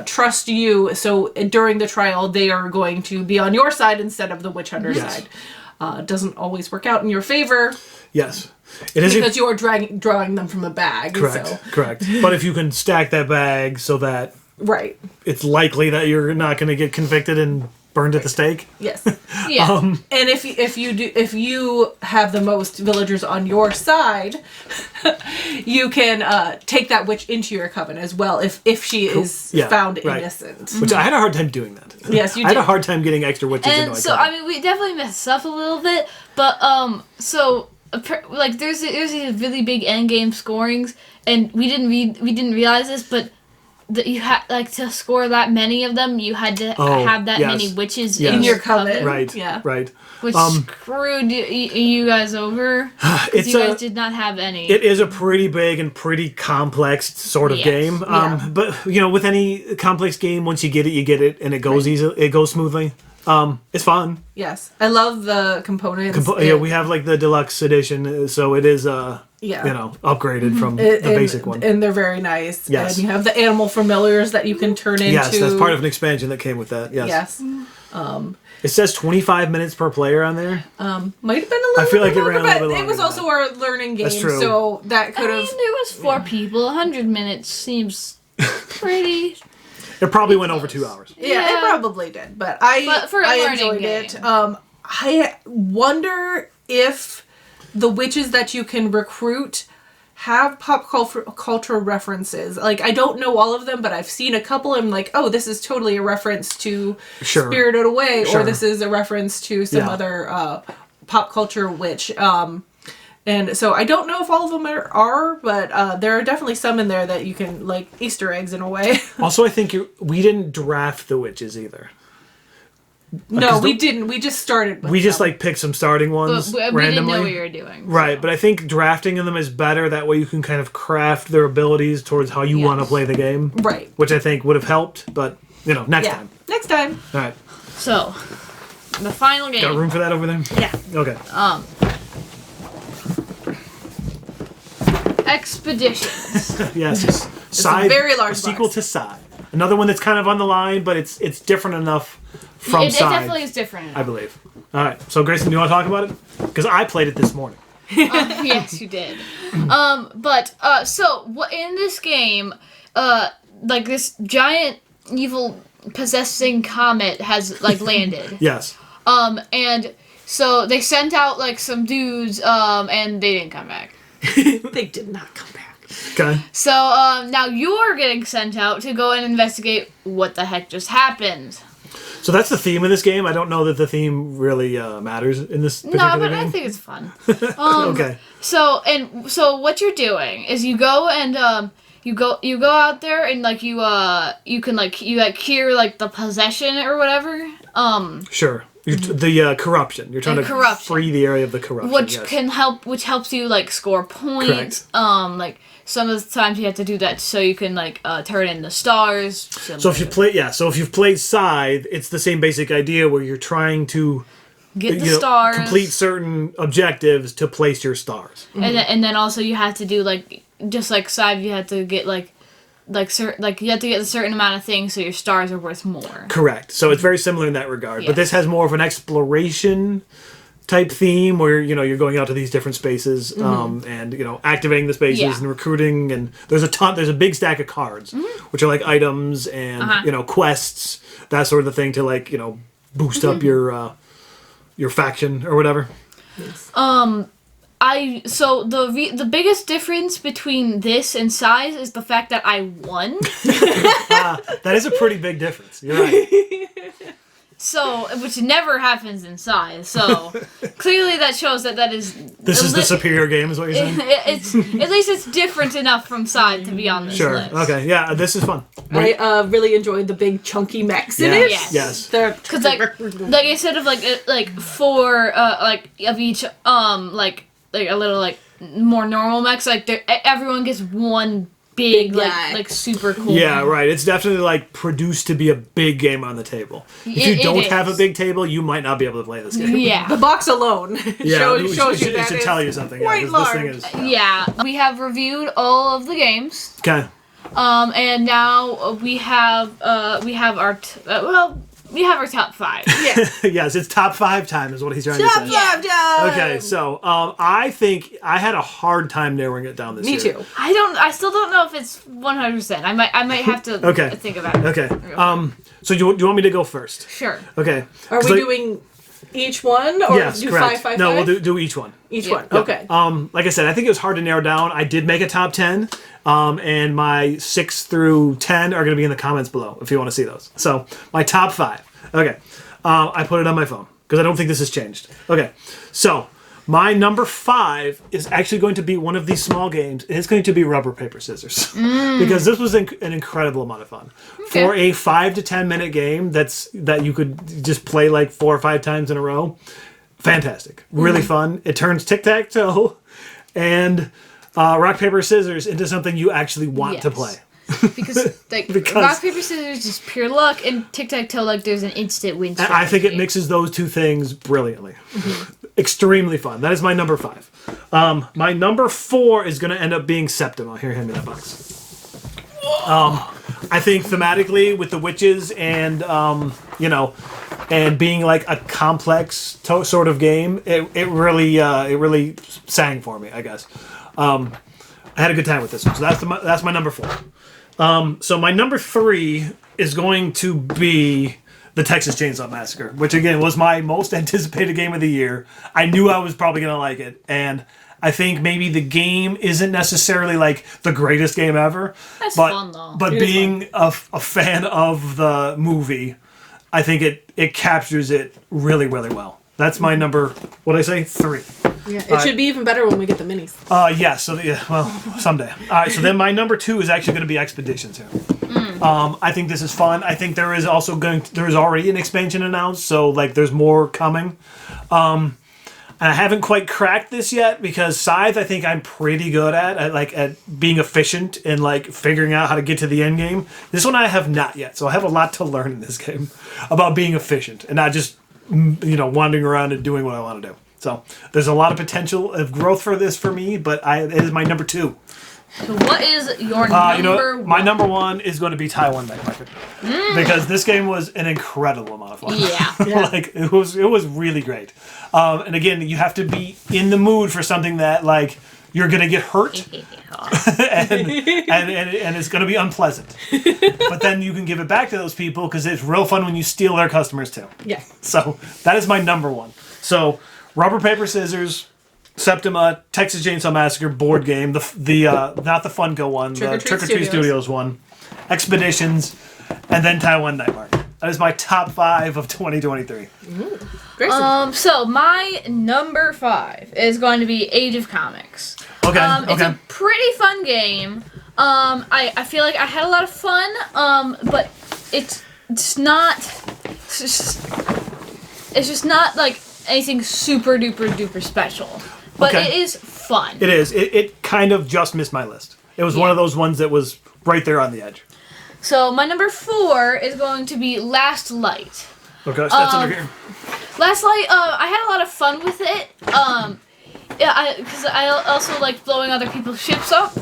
trust you. So during the trial, they are going to be on your side instead of the witch hunter side. Doesn't always work out in your favor. Yes. It is because you are drawing them from a bag. Correct. So. Correct. But if you can stack that bag so that right, it's likely that you're not going to get convicted and burned at the stake. Yes. Yeah. And if you have the most villagers on your side, you can take that witch into your coven as well if she is found innocent. Which I had a hard time doing that. Yes, you I did. had a hard time getting extra witches into And my so coven. I mean, we definitely messed up a little bit, but like there's these really big end game scorings, and we didn't realize this, but that you had like to score that many of them, you had to have that many witches in your coven. Right. Yeah. Right. Which screwed you guys over. It's you guys did not have any. It is a pretty big and pretty complex sort of game. But with any complex game, once you get it, and it goes easy. It goes smoothly. It's fun. Yes, I love the components. We have like the deluxe edition, so it is upgraded from the basic one. And they're very nice. Yes. And you have the animal familiars that you can turn into. Yes, that's part of an expansion that came with that. Yes. Yes. It says 25 minutes per player on there. Might have been a little I feel like bit it ran a longer, little bit but longer it was than also our learning game, That's true. so that could I have. mean, there was 4 people. 100 minutes seems pretty. It probably went over 2 hours. Yeah, it probably did, but I for a learning enjoyed game. it. I wonder if the witches that you can recruit have pop culture references. Like, I don't know all of them, but I've seen a couple and I'm like, oh, this is totally a reference to Spirited Away, or this is a reference to some other pop culture witch. And so I don't know if all of them are, but there are definitely some in there that you can, like, Easter eggs in a way. Also, I think we didn't draft the witches either. No, we didn't. We just started with We just, them. like, picked some starting ones We randomly. didn't know what you were doing. Right, but I think drafting them is better. That way you can kind of craft their abilities towards how you want to play the game. Right. Which I think would have helped, but, next time. Next time. All right. So, the final game. Got room for that over there? Yeah. Okay. Expeditions. Yes. It's a very large a sequel box. to Side. Another one that's kind of on the line, but it's different enough from it Side. definitely is different. I believe. All right. So, Grayson, do you want to talk about it? Because I played it this morning. Yes, you did. So what in this game, like this giant evil possessing comet has like landed. Yes. And so they sent out like some dudes, and they didn't come back. They did not come back. Okay. So now you're getting sent out to go and investigate what the heck just happened. So that's the theme of this game. I don't know that the theme really matters in this particular No, but game. I think it's fun. Okay. So what you're doing is you go and you go out there and like you can cure like the possession or whatever. Sure. The corruption. You're trying to corruption. free the area of the corruption. Which helps you like score points. Correct. Like some of the times you have to do that so you can like turn in the stars. So if you've played Scythe, it's the same basic idea where you're trying to get the stars, complete certain objectives to place your stars. and then also you have to do like just like Scythe, you have to get you have to get a certain amount of things so your stars are worth more. Correct. So it's very similar in that regard, but this has more of an exploration type theme where you're going out to these different spaces and activating the spaces and recruiting, and there's a big stack of cards which are like items and quests, that sort of thing to like boost up your faction or whatever. Yes. So the biggest difference between this and Size is the fact that I won. That is a pretty big difference. You're right. So, which never happens in size. So, clearly that shows that is... This is the superior game, is what you're saying? It's at least it's different enough from side to be on this Sure. list. Okay. Yeah, this is fun. I really enjoyed the big chunky mechs in it. Yes. Because like instead of like four like of each like a little like more normal mechs, like everyone gets one big like super cool. Yeah, right. It's definitely like produced to be a big game on the table. If you don't have a big table, you might not be able to play this game. Yeah. the box alone shows you that it should tell you something. Quite large. This thing is, Yeah, we have reviewed all of the games. Okay. And now we have our we have our top 5. Yeah. Yes, it's top 5 time is what he's trying to say. Top 5 time. Okay, so I think I had a hard time narrowing it down this year. Me too. I still don't know if it's 100%. I might have to think about it. Okay. So do you want me to go first? Sure. Okay. Are we doing each one or yes, do correct. 5? No, we'll do each one. Each one. Yep. Okay. Like I said, I think it was hard to narrow down. I did make a top 10. And my 6 through 10 are going to be in the comments below if you want to see those. So my top 5. Okay. I put it on my phone because I don't think this has changed. Okay. So my number 5 is actually going to be one of these small games. It's going to be rubber, paper, scissors because this was an incredible amount of fun for a 5 to 10 minute game that you could just play like 4 or 5 times in a row. Fantastic. Really fun. It turns tic-tac-toe and rock, paper, scissors into something you actually want to play. Because rock, paper, scissors is pure luck, and tic-tac-toe, like, there's an instant win strategy. I think it mixes those two things brilliantly. Extremely fun. That is my number 5. My number 4 is going to end up being Septima. Here, hand me that box. I think thematically with the witches and, and being like a complex sort of game, it really sang for me, I guess. I had a good time with this one. So that's my number 4. So my number 3 is going to be the Texas Chainsaw Massacre, which again was my most anticipated game of the year. I knew I was probably going to like it, and I think maybe the game isn't necessarily like the greatest game ever. That's fun though. But being a fan of the movie, I think it captures it really, really well. That's my number, what did I say? 3. Yeah, it should be even better when we get the minis. Yeah, someday. All right, so then my number 2 is actually going to be Expeditions here. I think this is fun. I think there is already an expansion announced, so like there's more coming. And I haven't quite cracked this yet because Scythe I think I'm pretty good at being efficient and like figuring out how to get to the end game. This one I have not yet, so I have a lot to learn in this game about being efficient and not just wandering around and doing what I want to do. So there's a lot of potential of growth for this for me, but it is my number 2. So what is your number 1? My number 1 is going to be Taiwan Night Market because this game was an incredible amount of fun. Yeah. Like it was really great. And again, you have to be in the mood for something that like you're gonna get hurt and it's gonna be unpleasant. But then you can give it back to those people because it's real fun when you steal their customers too. Yeah. So that is my number 1. So rubber, paper, scissors, Septima, Texas Chainsaw Massacre board game, the not the Funko one, the Trick or Treat Studios one, Expeditions, and then Taiwan Night Market. That is my top 5 of 2023. Great. So my number 5 is going to be Age of Comics. Okay. It's a pretty fun game. I feel like I had a lot of fun. But it's just not like anything super duper special. But it is fun. It is. It kind of just missed my list. It was one of those ones that was right there on the edge. So my number 4 is going to be Last Light. Okay, so that's under here. Last Light, I had a lot of fun with it. Yeah, because I also like blowing other people's ships up.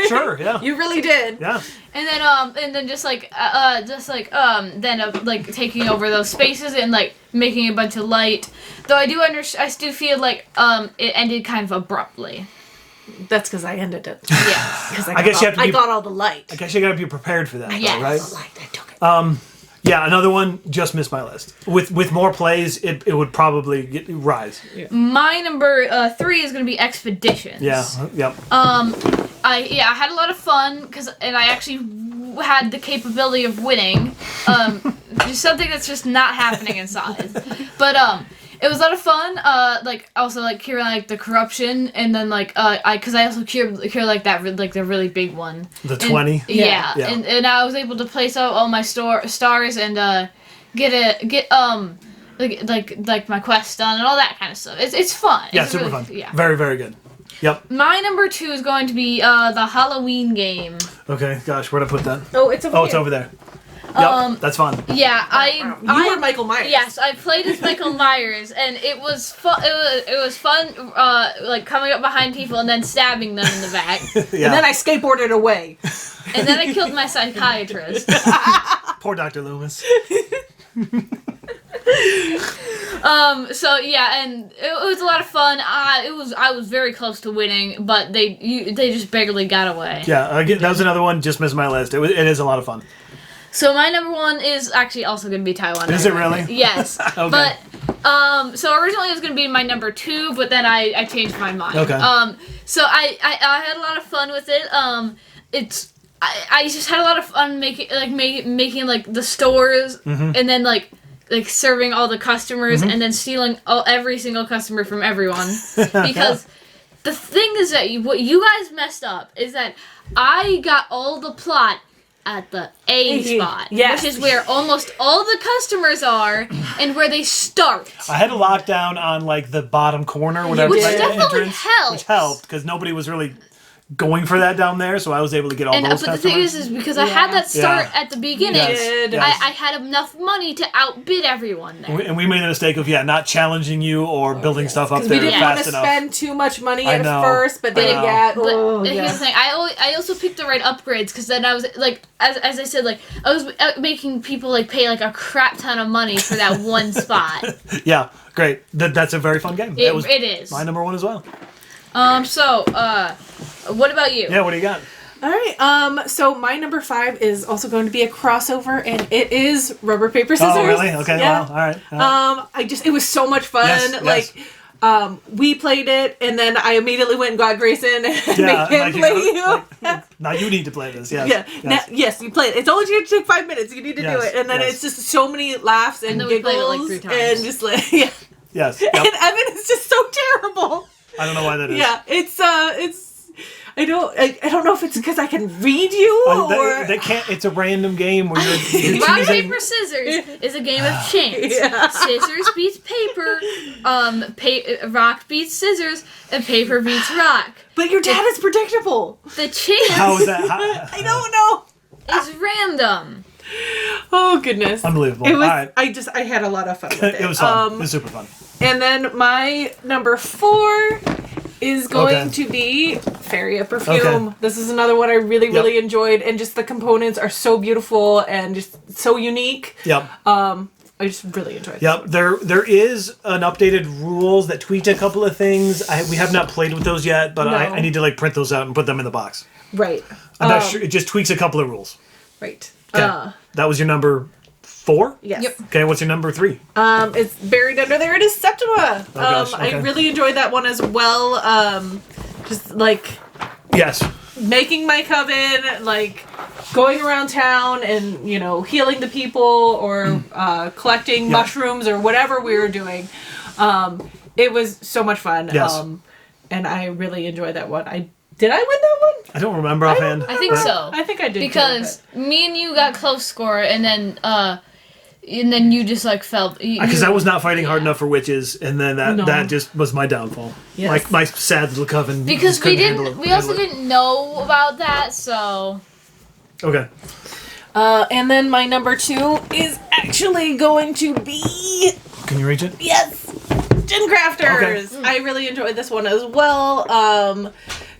Sure, yeah. You really did. Yeah. And then just taking over those spaces and like making a bunch of light. Though I do feel like it ended kind of abruptly. That's because I ended it. Yeah. Because I got all the light. I guess you gotta be prepared for that, yes. though, right? The light, I took it. Yeah, another one just missed my list. With more plays, it would probably rise. Yeah. My number 3 is going to be Expeditions. Yeah, yep. I had a lot of fun and I actually had the capability of winning. just something that's just not happening inside. But it was a lot of fun. Like also like curing like the corruption, and then like because I also cure like that like the really big one. The 20. Yeah. And I was able to place out all my stars and get like my quest done and all that kind of stuff. It's fun. Yeah, it's super really, fun. Yeah. Very, very good. Yep. My number 2 is going to be the Halloween game. Okay, gosh, where'd I put that? Oh, it's over Oh, here. it's over there. Yep, that's fun. Yeah, You were Michael Myers. Yes, I played as Michael Myers, and it was fun. It was fun, like coming up behind people and then stabbing them in the back. Yeah. And then I skateboarded away. And then I killed my psychiatrist. Poor Dr. Loomis. So yeah, and it was a lot of fun. I was very close to winning, but they just barely got away. Yeah, that was another one. Just missed my list. It is a lot of fun. So my number 1 is actually also going to be Taiwan. Is it really? Yes. Okay. But so originally it was going to be my number 2, but then I changed my mind. Okay. So I had a lot of fun with it. I just had a lot of fun making like the stores and then like serving all the customers and then stealing every single customer from everyone because the thing is that what you guys messed up is that I got all the plot at the A spot, yes. which is where almost all the customers are and where they start. I had a lockdown on like the bottom corner, whatever. Which like, definitely entrance, helps. Which helped because nobody was really going for that down there, so I was able to get all And those but the customers. thing is because I had that start at the beginning, Yes, yes. I had enough money to outbid everyone there. And we made the mistake of not challenging you or building stuff up Because there we didn't want fast to enough. spend too much money I at know. first, but then But here's the thing, I also picked the right upgrades because then I was like, as I said, like I was making people like pay like a crap ton of money for that one spot. Yeah, great. That's a very fun game. It is. My number 1 as well. So what about you? Yeah, what do you got? All right. So my number 5 is also going to be a crossover, and it is rubber paper scissors. Oh, really? Okay. Yeah. Wow. All right. It was so much fun. Yes, like, we played it, and then I immediately went and got Grayson and Yeah, made him like, play you. Now you need to play this. Yes. Yeah. Yes. Yes, you play it. It's only going to take 5 minutes. You need to do Yes, it, and then yes. it's just so many laughs and then we played it, like, giggles 3 times. and just like yeah. Yes. And Yep. Evan is just so terrible. I don't know why that is. Yeah, it's I don't know if it's because I can read you or They can't. It's a random game where you're Rock, choosing. paper, scissors is a game of chance. Yeah. Scissors beats paper, rock beats scissors, and paper beats rock. But your dad is predictable. The chance How is that? I don't know. is random. Oh goodness. Unbelievable. It was All right. I had a lot of fun with it. It was fun. It was super fun. And then my number 4 is going to be Fairy of Perfume. Okay. This is another one I really enjoyed, and just the components are so beautiful and just so unique. Yep. I just really enjoyed it. Yep. There is an updated rules that tweaked a couple of things. We have not played with those yet, but No. I need to like print those out and put them in the box. Right. I'm not sure. It just tweaks a couple of rules. Right. Okay. That was your number 4? Yes. Yep. Okay, what's your number 3? It's buried under there. It is Septima. gosh, okay. I really enjoyed that one as well. Just like Yes. making my coven, like going around town and healing the people or collecting mushrooms or whatever we were doing. It was so much fun. Yes. And I really enjoyed that one. Did I win that one? I don't remember offhand. I think so. I think I did Because me and you got close score, and then you just like felt Because I was not fighting hard enough for witches, and then that just was my downfall. Yes. My sad little coven. because just we couldn't handle didn't. it- We also handle it. didn't know about that, so Okay. And then my number 2 is actually going to be Can you reach it? yes, Gin Crafters. Okay. I really enjoyed this one as well.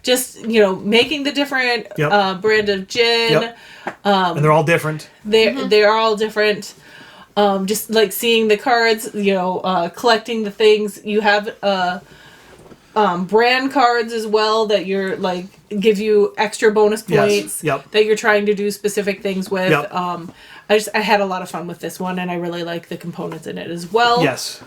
Just making the different Yep. brand of gin. Yep. And they're all different. They are all different. Just like seeing the cards, collecting the things. You have brand cards as well that you're like give you extra bonus points. Yes. Yep. That you're trying to do specific things with. Yep. I had a lot of fun with this one, and I really like the components in it as well. Yes.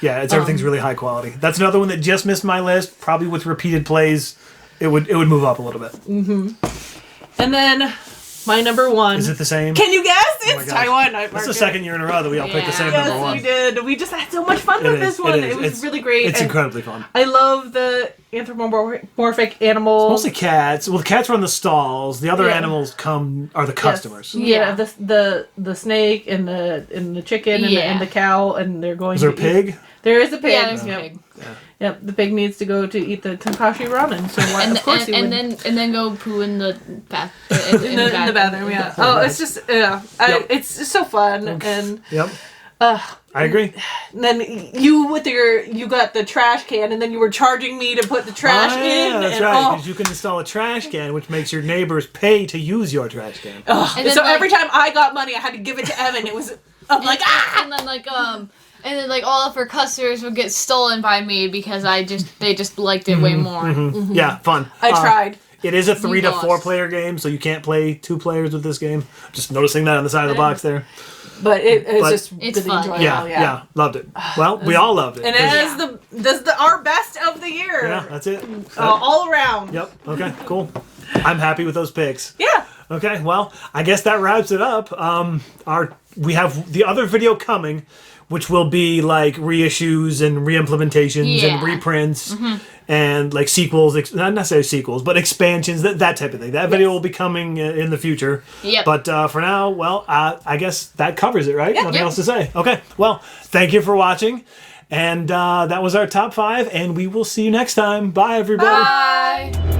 Yeah, everything's really high quality. That's another one that just missed my list. Probably with repeated plays, it would move up a little bit. And then My number one. Is it the same? Can you guess? Oh my It's gosh. Taiwan Night That's Market. the second year in a row that we all picked the same Yeah. number Yes, one. we did. We just had so much fun with this one. It was It's really great. It's and incredibly fun. I love the anthropomorphic animals. Mostly cats. Well, the cats run the stalls. The other Yeah. animals are the customers. Yeah, Yeah. the snake and the chicken and the cow, and they're going. Is there a to eat- pig? There is a pig. Yeah, there's a Yep. pig. Yep, the pig needs to go to eat the Tankashi ramen. So why, of course he would. And then go poo in the bath in the bathroom, yeah. Oh, it's just it's just so fun, and Yep. I agree. then you got the trash can, and then you were charging me to put the trash Oh, in. yeah, that's and, right. Because you can install a trash can, which makes your neighbors pay to use your trash can. And then, so like- every time I got money, I had to give it to Evan. It was I'm like and then like all of her customers would get stolen by me because they just liked it way more. Yeah, fun. I tried. It is a 3 to lost. 4 player game, so you can't play 2 players with this game. Just noticing that on the side of the box there. But it's But- just It's really fun. enjoyable. Yeah, loved it. Well, we all loved it. And it is our best of the year. Yeah, that's it. All around. Yep. Okay. Cool. I'm happy with those picks. Yeah. Okay. Well, I guess that wraps it up. We have the other video coming, which will be like reissues and reimplementations and Yeah. reprints and like sequels, not necessarily sequels, but expansions, that type of thing. That video will be coming in the future. Yep. But for now, well, I guess that covers it, right? Nothing Yep. else to say. Okay. Well, thank you for watching. And that was our top 5, and we will see you next time. Bye, everybody. Bye.